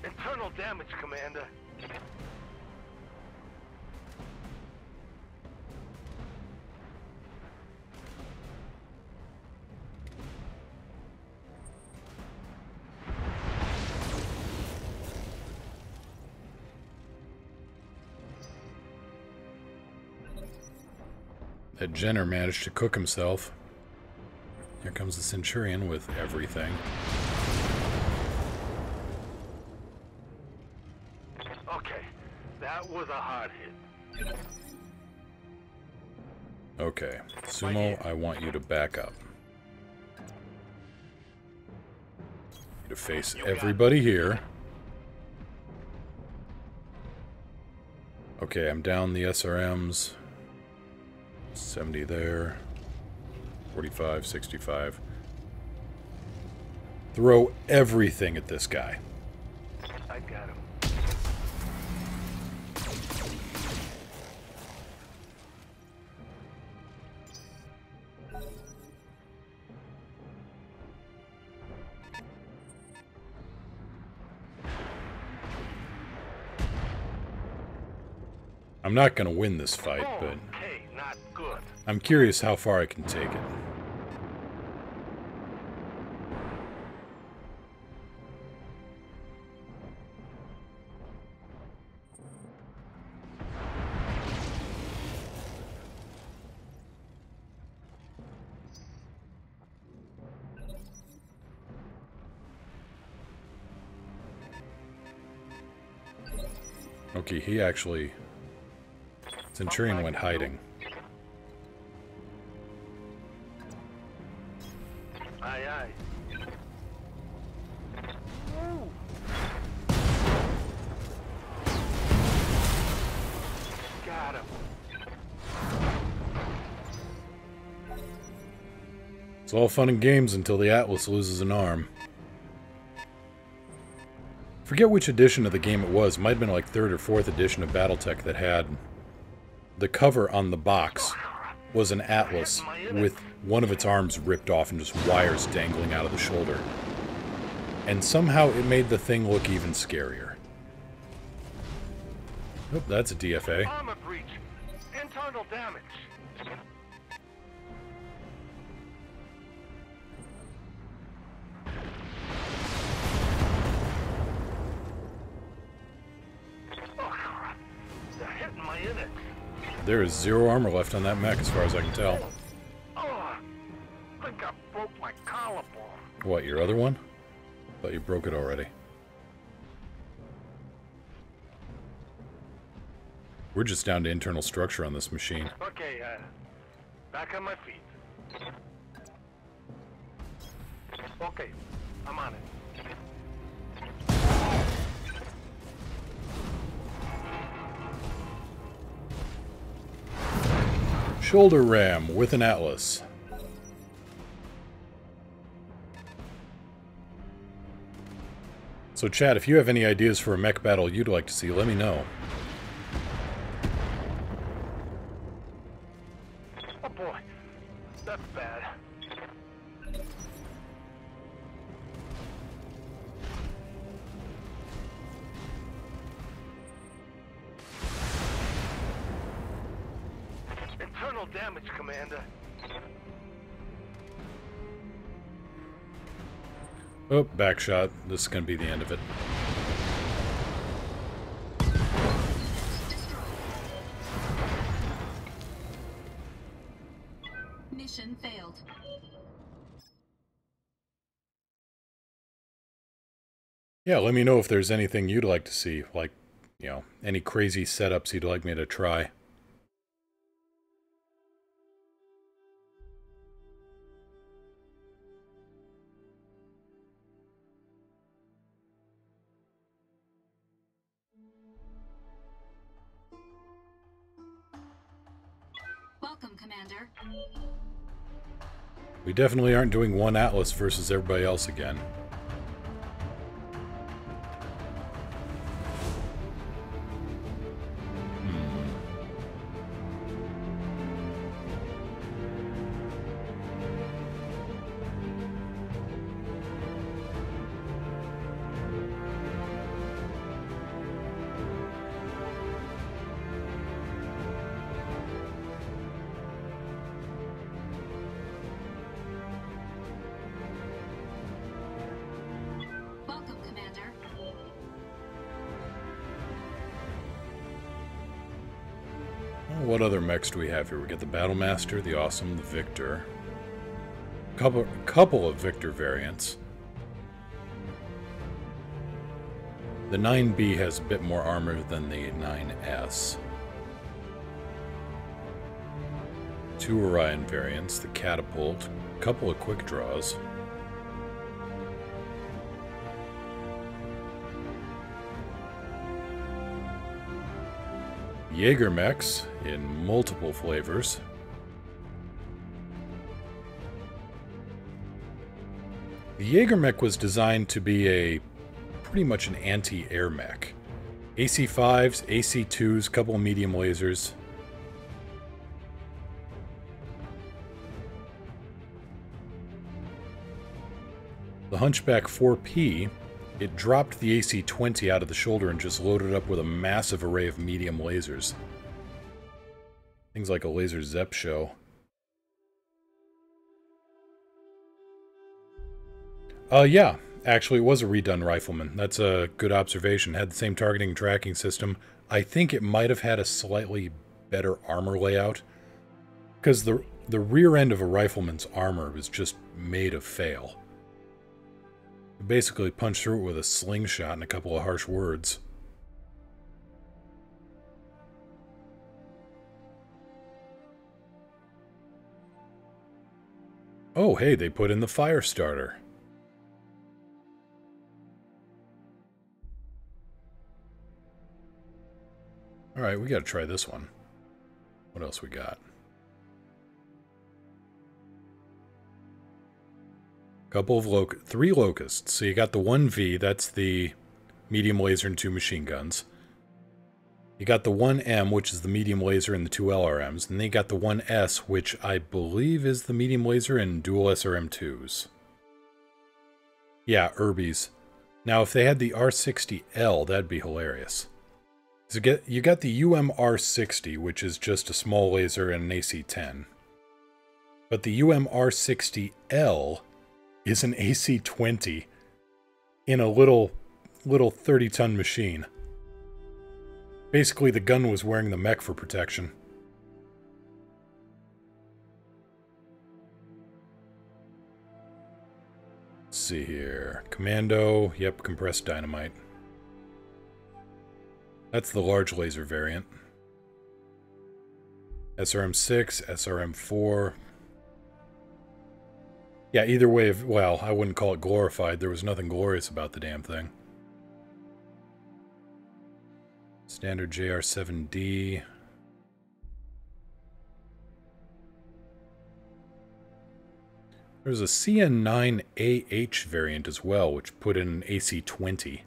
Internal damage, Commander. That Jenner managed to cook himself. Here comes the Centurion with everything. Okay, that was a hard hit. Okay, Sumo, I want you to back up. To face everybody here. Okay, I'm down the SRMs. 70 there. 45, 65. Throw everything at this guy. I got him. I'm not going to win this fight, but Okay, not good. I'm curious how far I can take it. Okay, he actually... Centurion went hiding. Aye, aye. Got him. It's all fun and games until the Atlas loses an arm. Forget which edition of the game it was. It might have been like 3rd or 4th edition of BattleTech that had... The cover on the box was an Atlas with one of its arms ripped off and just wires dangling out of the shoulder. And somehow it made the thing look even scarier. Oh, that's a DFA. Armor breach. Internal damage. Oh, crap. They're hitting my index. There is 0 armor left on that mech as far as I can tell. Oh, I think I broke my collarbone. What, your other one? Thought you broke it already. We're just down to internal structure on this machine. Okay, back on my feet. Okay, I'm on it. Shoulder ram with an Atlas. So chat, if you have any ideas for a mech battle you'd like to see, let me know. Oh boy, that's bad. Internal damage, Commander. Oh, back shot. This is going to be the end of it. Mission failed. Yeah, let me know if there's anything you'd like to see, like, you know, any crazy setups you'd like me to try. Welcome, Commander. We definitely aren't doing one Atlas versus everybody else again. Welcome, Commander. What other mechs do we have here? We got the Battlemaster, the Awesome, the Victor. Couple of Victor variants. The 9B has a bit more armor than the 9S. Two Orion variants, the Catapult, couple of quick draws. Jaeger mechs in multiple flavors. The Jaeger mech was designed to be pretty much an anti-air mech. AC-5s, AC-2s, couple of medium lasers. The Hunchback 4P, it dropped the AC-20 out of the shoulder and just loaded up with a massive array of medium lasers. Things like a laser Zep show. Yeah, actually it was a redone Rifleman. That's a good observation. Had the same targeting and tracking system. I think it might have had a slightly better armor layout. Because the rear end of a Rifleman's armor was just made of fail. Basically punched through it with a slingshot and a couple of harsh words. Oh, hey, they put in the fire starter. Alright, we gotta try this one. What else we got? Couple of three locusts. So you got the 1V, that's the medium laser and two machine guns. You got the 1M, which is the medium laser and the two LRMs. And then you got the 1S, which I believe is the medium laser and dual SRM2s. Yeah, Irbies. Now, if they had the R60L, that'd be hilarious. So you got the UMR60, which is just a small laser and an AC-10. But the UMR60L is an AC-20 in a little 30-ton machine. Basically, the gun was wearing the mech for protection. Let's see here. Commando, yep, compressed dynamite. That's the large laser variant. SRM-6, SRM-4... Yeah, either way, well, I wouldn't call it glorified. There was nothing glorious about the damn thing. Standard JR-7D. There's a CN9AH variant as well, which put in an AC-20.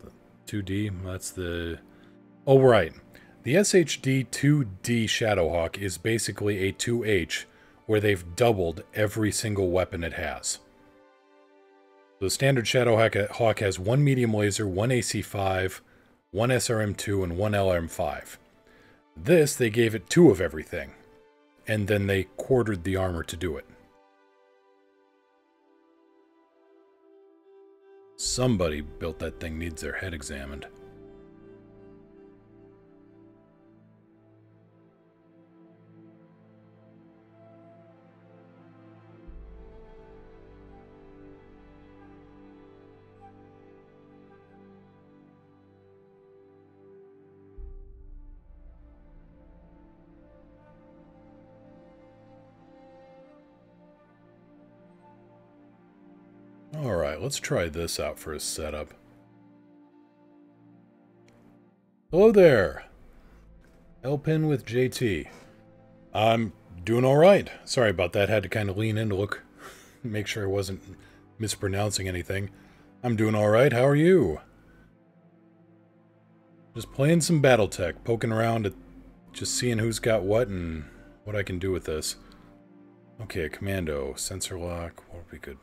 The 2D, that's the... Oh, right. The SHD 2D Shadowhawk is basically a 2H, where they've doubled every single weapon it has. The standard Shadowhawk has one medium laser, one AC-5, one SRM-2, and one LRM-5. This, they gave it 2 of everything, and then they quartered the armor to do it. Somebody built that thing needs their head examined. Alright, let's try this out for a setup. Hello there! Elpin with JT. I'm doing alright. Sorry about that, had to kind of lean in to look, make sure I wasn't mispronouncing anything. I'm doing alright, how are you? Just playing some BattleTech, poking around at just seeing who's got what and what I can do with this. Okay, a commando, sensor lock, what would be good?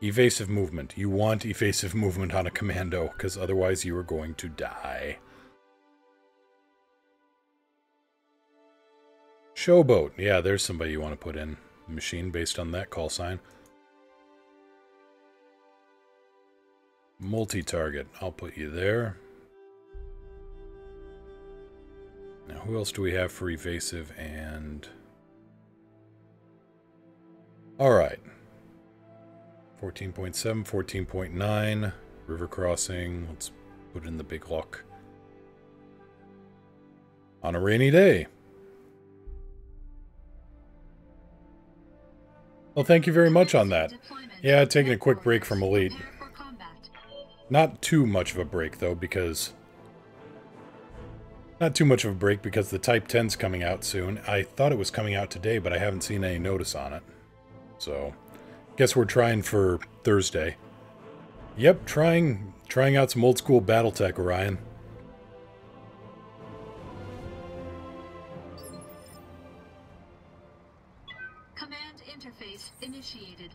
Evasive movement. You want evasive movement on a commando, because otherwise you are going to die. Showboat. Yeah, there's somebody you want to put in the machine based on that call sign. Multi-target. I'll put you there. Now, who else do we have for evasive and... Alright. 14.7, 14.9, river crossing, let's put in the big lock. On a rainy day. Well, thank you very much on that. Yeah, taking a quick break from Elite. Not too much of a break, though, because... Not too much of a break, because the Type 10's coming out soon. I thought it was coming out today, but I haven't seen any notice on it. So... Guess we're trying for Thursday. Yep, trying out some old school BattleTech, Orion. Command interface initiated.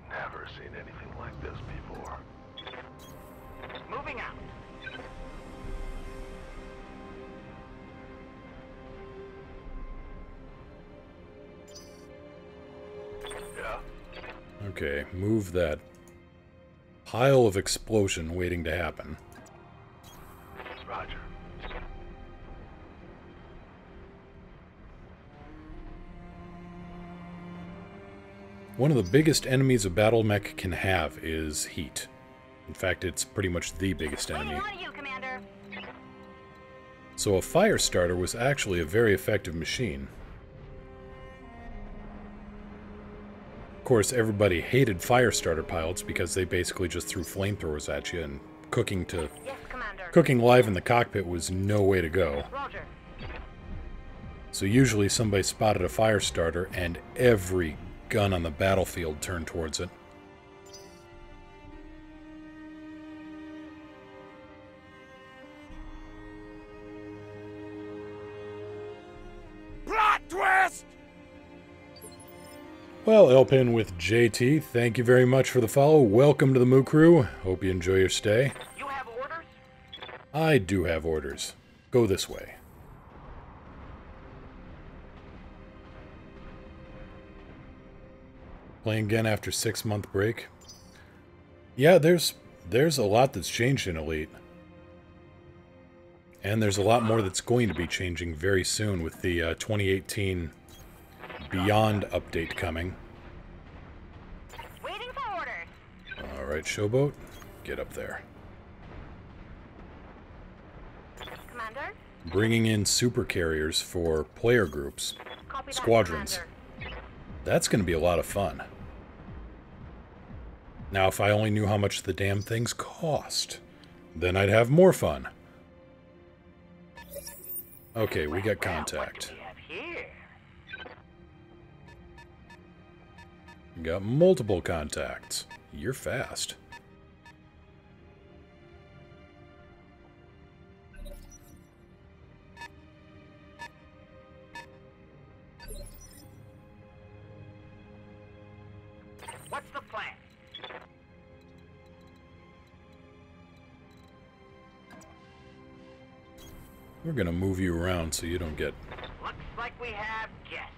Never seen anything like this before. Moving out. Okay, move that pile of explosion waiting to happen. Roger. One of the biggest enemies a battle mech can have is heat. In fact, it's pretty much the biggest enemy. Waiting on you, Commander. So a fire starter was actually a very effective machine. Of course, everybody hated Firestarter pilots because they basically just threw flamethrowers at you, and cooking Yes, Commander. Cooking live in the cockpit was no way to go. Roger. So usually somebody spotted a Firestarter, and every gun on the battlefield turned towards it. Plot twist! Well, Elpin with JT, thank you very much for the follow. Welcome to the Moo Crew. Hope you enjoy your stay. You have orders? I do have orders. Go this way. Playing again after 6-month break. Yeah, there's a lot that's changed in Elite. And there's a lot more that's going to be changing very soon with the 2018 Beyond update coming. Waiting for orders. Alright, Showboat, get up there. Commander? Bringing in super carriers for player groups, Copy that, squadrons. Commander. That's going to be a lot of fun. Now, if I only knew how much the damn things cost, then I'd have more fun. Okay, we got contact. What do we have here? We got multiple contacts. You're fast. What's the plan? We're gonna move you around so you don't get... Looks like we have guests.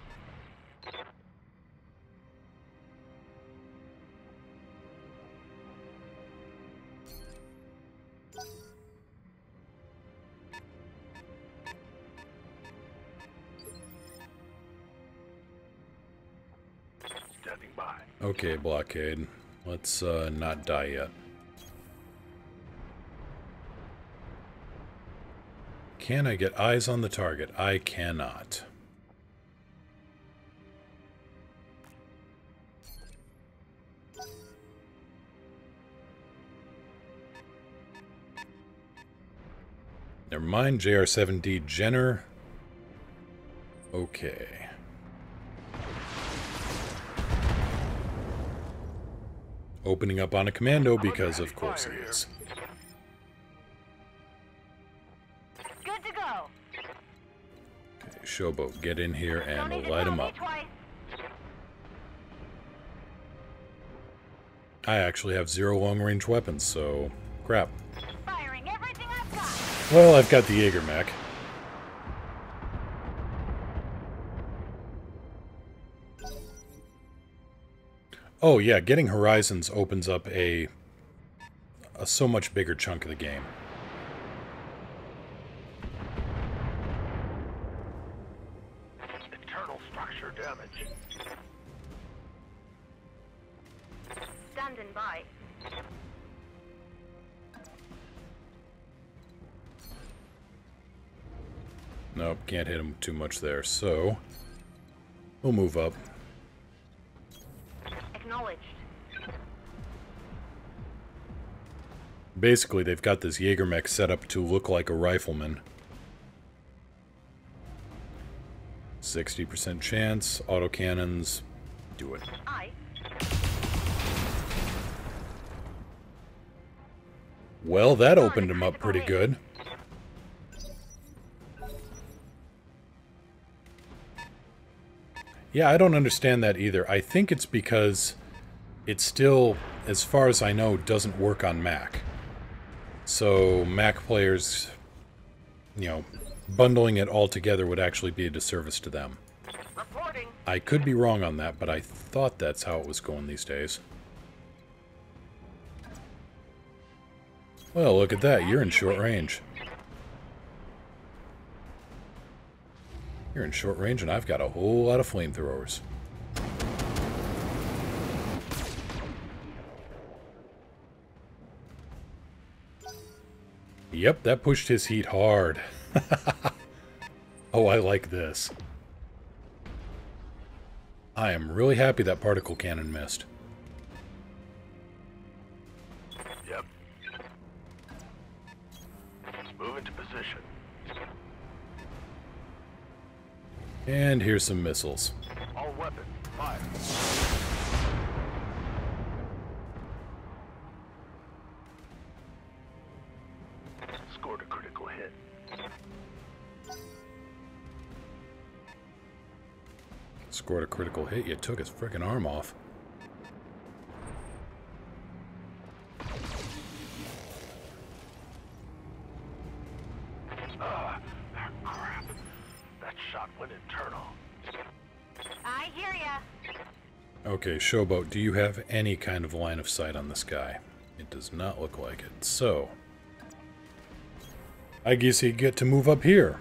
Standing by. Okay, blockade. Let's not die yet. Can I get eyes on the target? I cannot. Never mind, JR7D Jenner. Okay. Opening up on a commando because of course he is. Good to go. Okay, Showboat, get in here Don't and need to light tell him me up. twice. I actually have 0 long-range weapons, so... crap. Firing everything I've got. Well, I've got the Jaeger mech. Oh yeah, getting Horizons opens up a so much bigger chunk of the game. Internal structure damage. Standing by. Nope, can't hit him too much there, so... we'll move up. Acknowledged. Basically, they've got this Jaeger mech set up to look like a rifleman. 60% chance, autocannons, do it. I. Well, that opened him up pretty good. Yeah, I don't understand that either. I think it's because it still, as far as I know, doesn't work on Mac. So Mac players, you know, bundling it all together would actually be a disservice to them. Reporting. I could be wrong on that, but I thought that's how it was going these days. Well, look at that. You're in short range. You're in short range, and I've got a whole lot of flamethrowers. Yep, that pushed his heat hard. Oh, I like this. I am really happy that particle cannon missed. Yep. Move into position. And here's some missiles. All weapons, fire. Scored a critical hit. Scored a critical hit. You took his frickin' arm off. Crap. That shot went internal. I hear ya. Okay, Showboat, do you have any kind of line of sight on this guy? It does not look like it. So, I guess you get to move up here,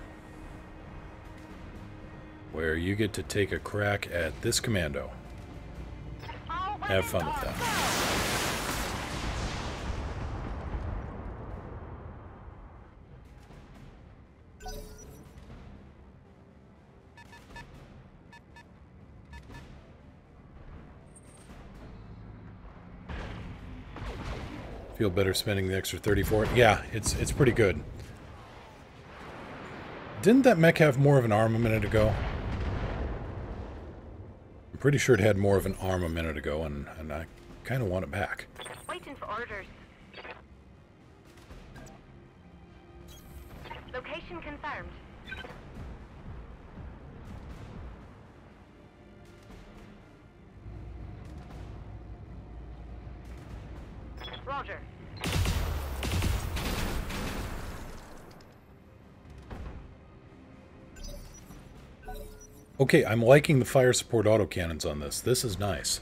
where you get to take a crack at this commando. All Have weapons fun with on, that. go. Feel better spending the extra 30 for it? Yeah, it's pretty good. Didn't that mech have more of an arm a minute ago? I'm pretty sure it had more of an arm a minute ago, and I kind of want it back. Waiting for orders. Location confirmed. Roger. Okay, I'm liking the fire support autocannons on this. This is nice.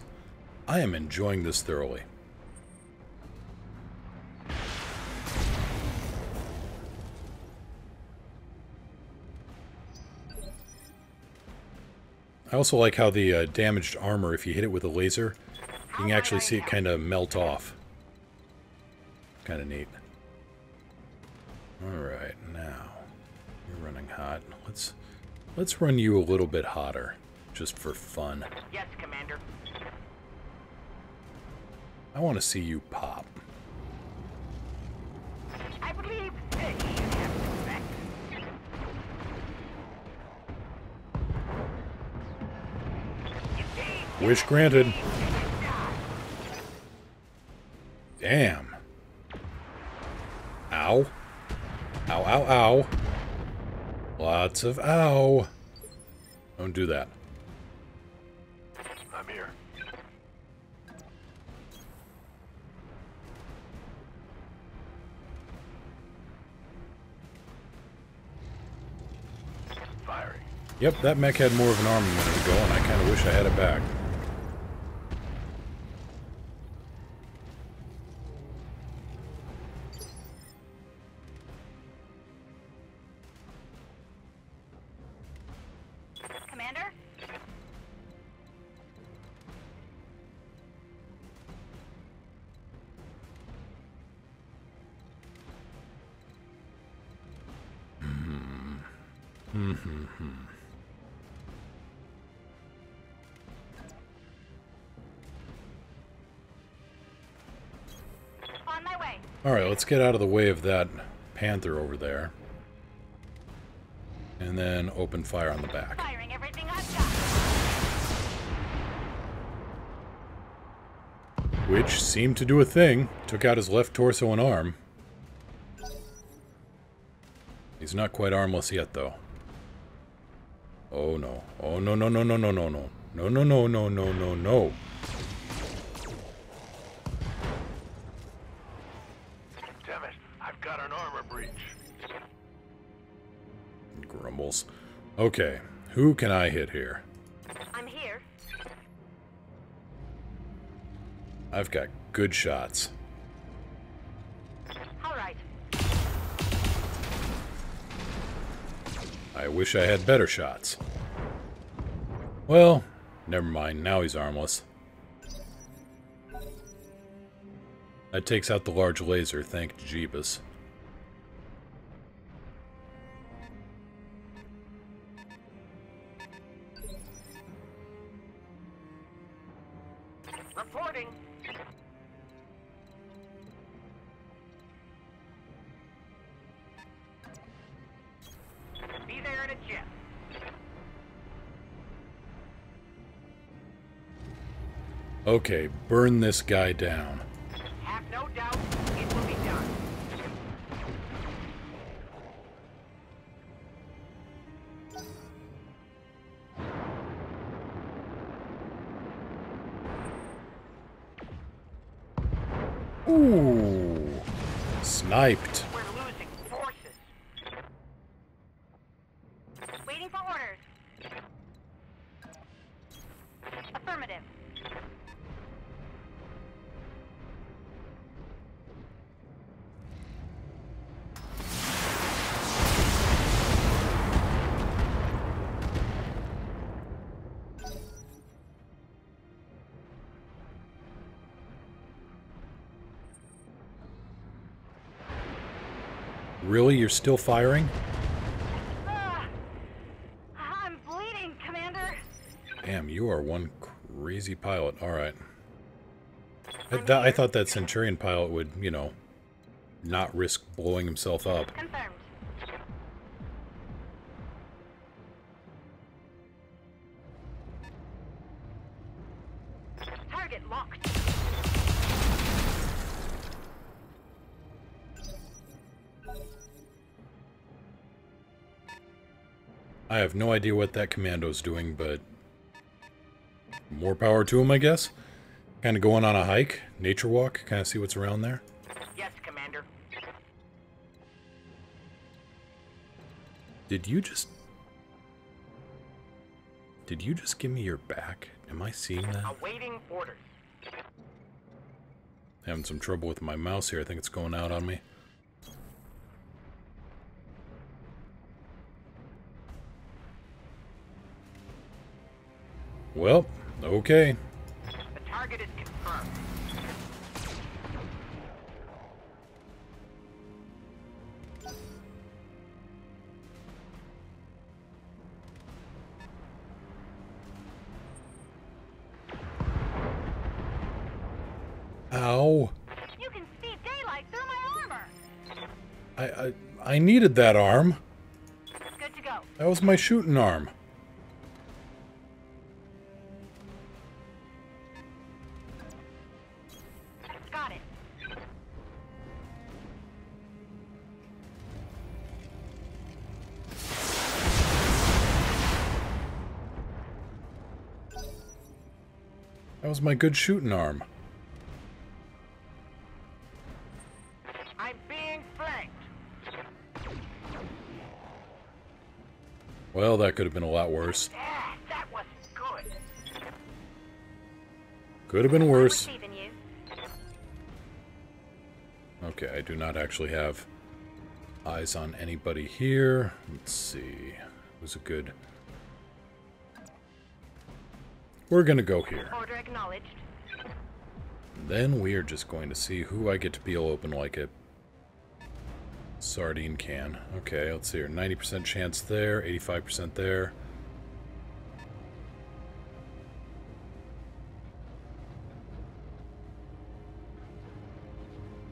I am enjoying this thoroughly. I also like how the damaged armor, if you hit it with a laser, you can actually see it kind of melt off. Kind of neat. Alright, now, you're running hot. Let's run you a little bit hotter, just for fun. Yes, Commander. I want to see you pop. I believe this should have respect. Wish granted. Damn. Ow. Ow, ow, ow. Lots of ow. Don't do that. I'm here. Firing. Yep, that mech had more of an arm a minute ago, and I kind of wish I had it back. Commander? On my way. Alright, let's get out of the way of that panther over there. And then open fire on the back. Firing everything I've got. Which seemed to do a thing. Took out his left torso and arm. He's not quite armless yet, though. Oh no. Oh no no no no no no no. No no no no no no no. Damn it, I've got an armor breach. Grumbles. Okay, who can I hit here? I'm here. I've got good shots. All right. I wish I had better shots. Well, never mind. Now he's armless. That takes out the large laser, thank Jeebus. Reporting. Be there in a jiff. Okay, burn this guy down. Have no doubt it will be done. Ooh. Sniped. We're losing forces. Waiting for orders. Affirmative. Really? You're still firing? I'm bleeding, Commander. Damn, you are one crazy pilot. Alright. I thought that Centurion pilot would, you know, not risk blowing himself up. Confirmed. Target locked. I have no idea what that commando's doing, but more power to him, I guess. Kind of going on a hike, nature walk, kind of see what's around there. Yes, Commander. Did you just give me your back? Am I seeing that? Awaiting orders. Having some trouble with my mouse here. I think it's going out on me. Well, okay. The target is confirmed. Ow. You can see daylight through my armor. I needed that arm. Good to go. That was my shooting arm. Got it. That was my good shooting arm. I'm being flanked. Well, that could have been a lot worse. Yeah, that was good. Could have been worse. Receiving you. Okay, I do not actually have eyes on anybody here. Let's see. Who's a good... We're gonna go here. Order acknowledged. Then we are just going to see who I get to peel open like a sardine can. Okay, let's see here. 90% chance there, 85% there.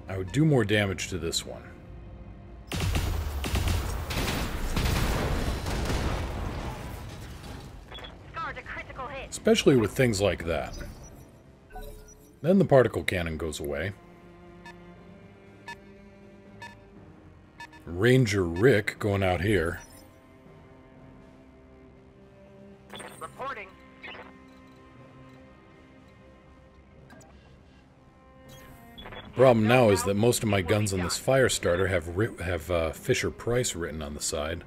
I would do more damage to this one. Scarred a critical hit. Especially with things like that. Then the particle cannon goes away. Ranger Rick going out here. Reporting. Problem now is that most of my guns on this fire starter have Fisher Price written on the side.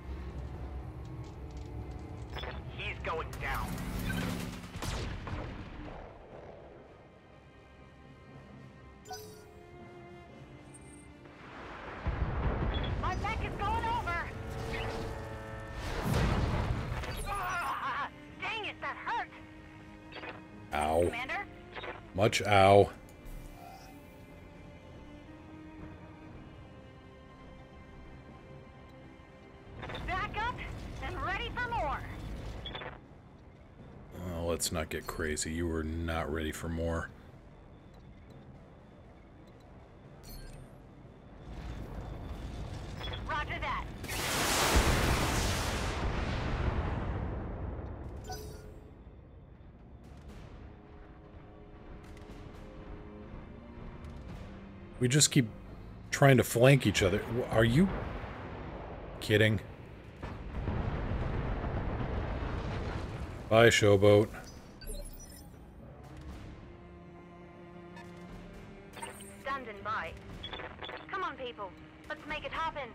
He's going down. My back is going over. Ah! Dang it, that hurt. Ow. Commander? Much ow. Back up and ready for more. Well, let's not get crazy. You were not ready for more. Roger that. We just keep trying to flank each other. Are you kidding? Bye, showboat. Standing by. Come on, people. Let's make it happen.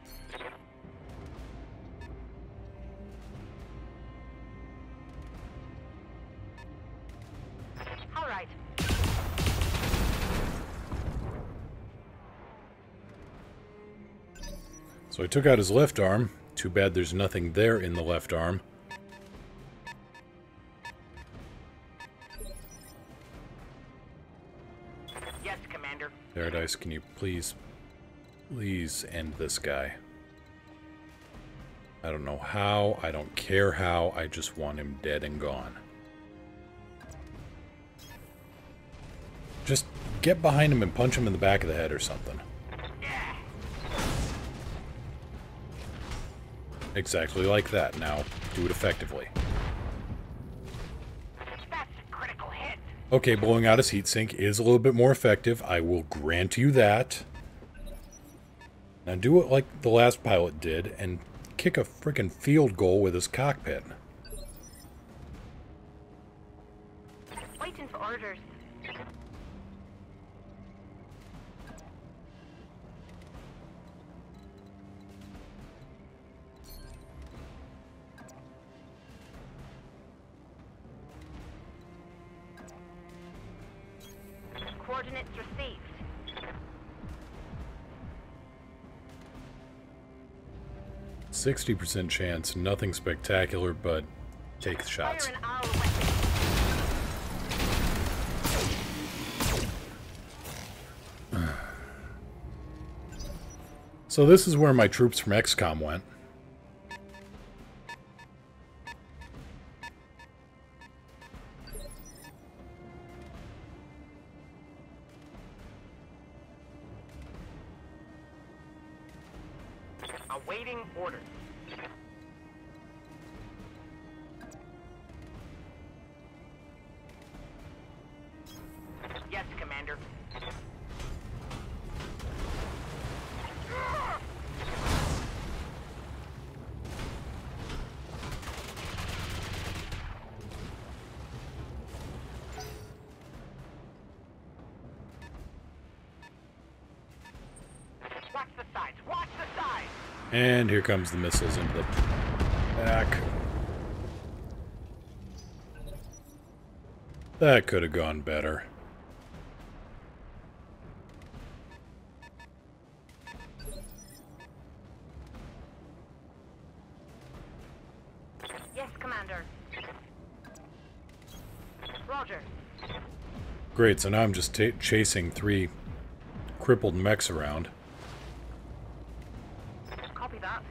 All right. So I took out his left arm. Too bad there's nothing there in the left arm. Yes, Commander. Paradise, can you please end this guy? I don't know how, I don't care how, I just want him dead and gone. Just get behind him and punch him in the back of the head or something. Exactly like that. Now, do it effectively. That's a critical hit. Okay, blowing out his heatsink is a little bit more effective. I will grant you that. Now do it like the last pilot did and kick a frickin' field goal with his cockpit. Waiting for orders. Coordinates received. %60 chance, nothing spectacular, but take the shots. Fire an hour weapon. So this is where my troops from XCOM went. Awaiting orders. Yes, Commander. Watch the sides! Watch the sides! And here comes the missiles into the back. That could have gone better. Yes, Commander. Roger. Great, so now I'm just chasing 3 crippled mechs around. Copy that.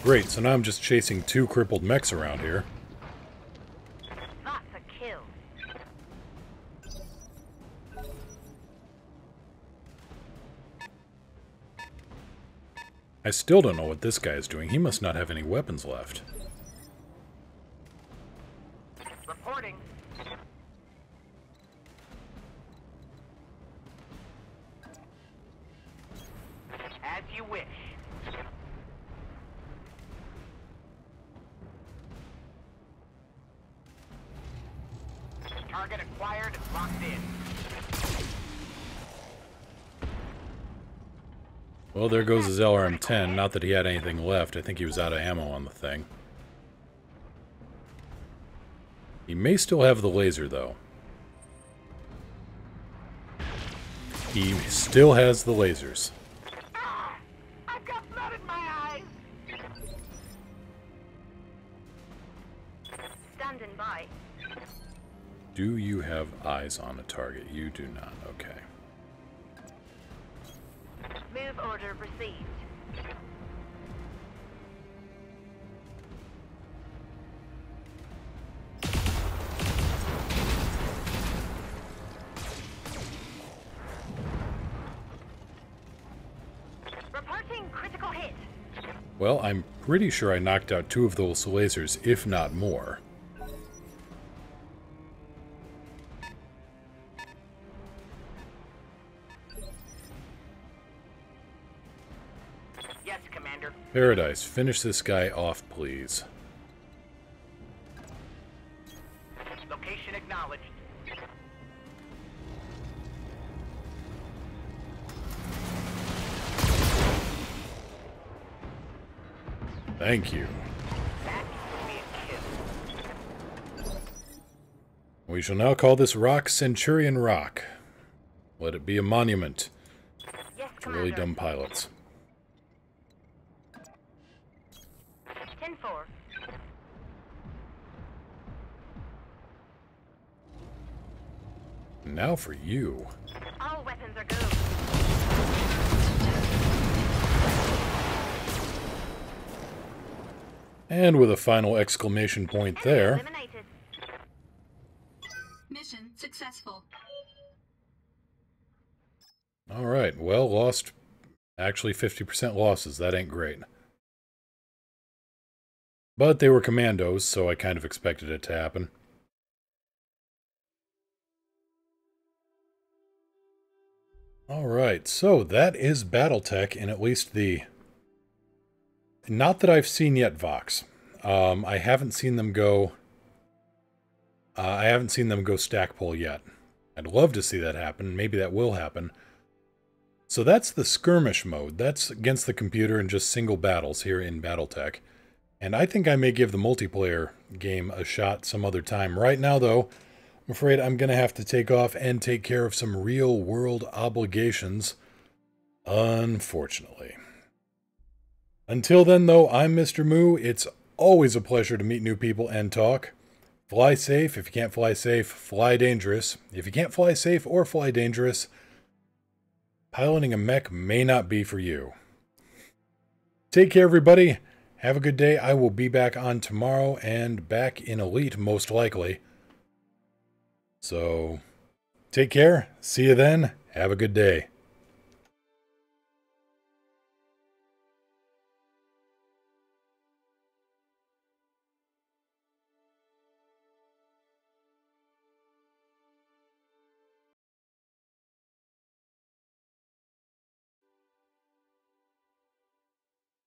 Great, so now I'm just chasing 2 crippled mechs around here. That's a kill. I still don't know what this guy is doing. He must not have any weapons left. Reporting. As you wish. Target acquired and locked in. Well, there goes his LRM-10. Not that he had anything left. I think he was out of ammo on the thing. He may still have the laser, though. He still has the lasers. I've got blood in my eyes. Standing by. Do you have eyes on a target? You do not. Okay. Move order received. Reporting critical hit. Well, I'm pretty sure I knocked out 2 of those lasers, if not more. Yes, Commander. Paradise, finish this guy off, please. Location acknowledged. Thank you. That would be a kill. We shall now call this rock Centurion Rock. Let it be a monument Yes, to really Commander. dumb pilots. 10-4. Now for you. All weapons are go. And with a final exclamation point there, Eliminated. successful. Alright, well, lost... Actually, 50% losses. That ain't great. But they were commandos, so I kind of expected it to happen. Alright, so that is BattleTech in at least the... Not that I've seen yet, Vox. I haven't seen them go... I haven't seen them go stack pull yet. I'd love to see that happen. Maybe that will happen. So that's the skirmish mode. That's against the computer and just single battles here in BattleTech. And I think I may give the multiplayer game a shot some other time. Right now, though, I'm afraid I'm going to have to take off and take care of some real-world obligations. Unfortunately. Until then, though, I'm Mr. Moo. It's always a pleasure to meet new people and talk. Fly safe. If you can't fly safe, fly dangerous. If you can't fly safe or fly dangerous, piloting a mech may not be for you. Take care, everybody. Have a good day. I will be back on tomorrow and back in Elite, most likely. So, take care. See you then. Have a good day.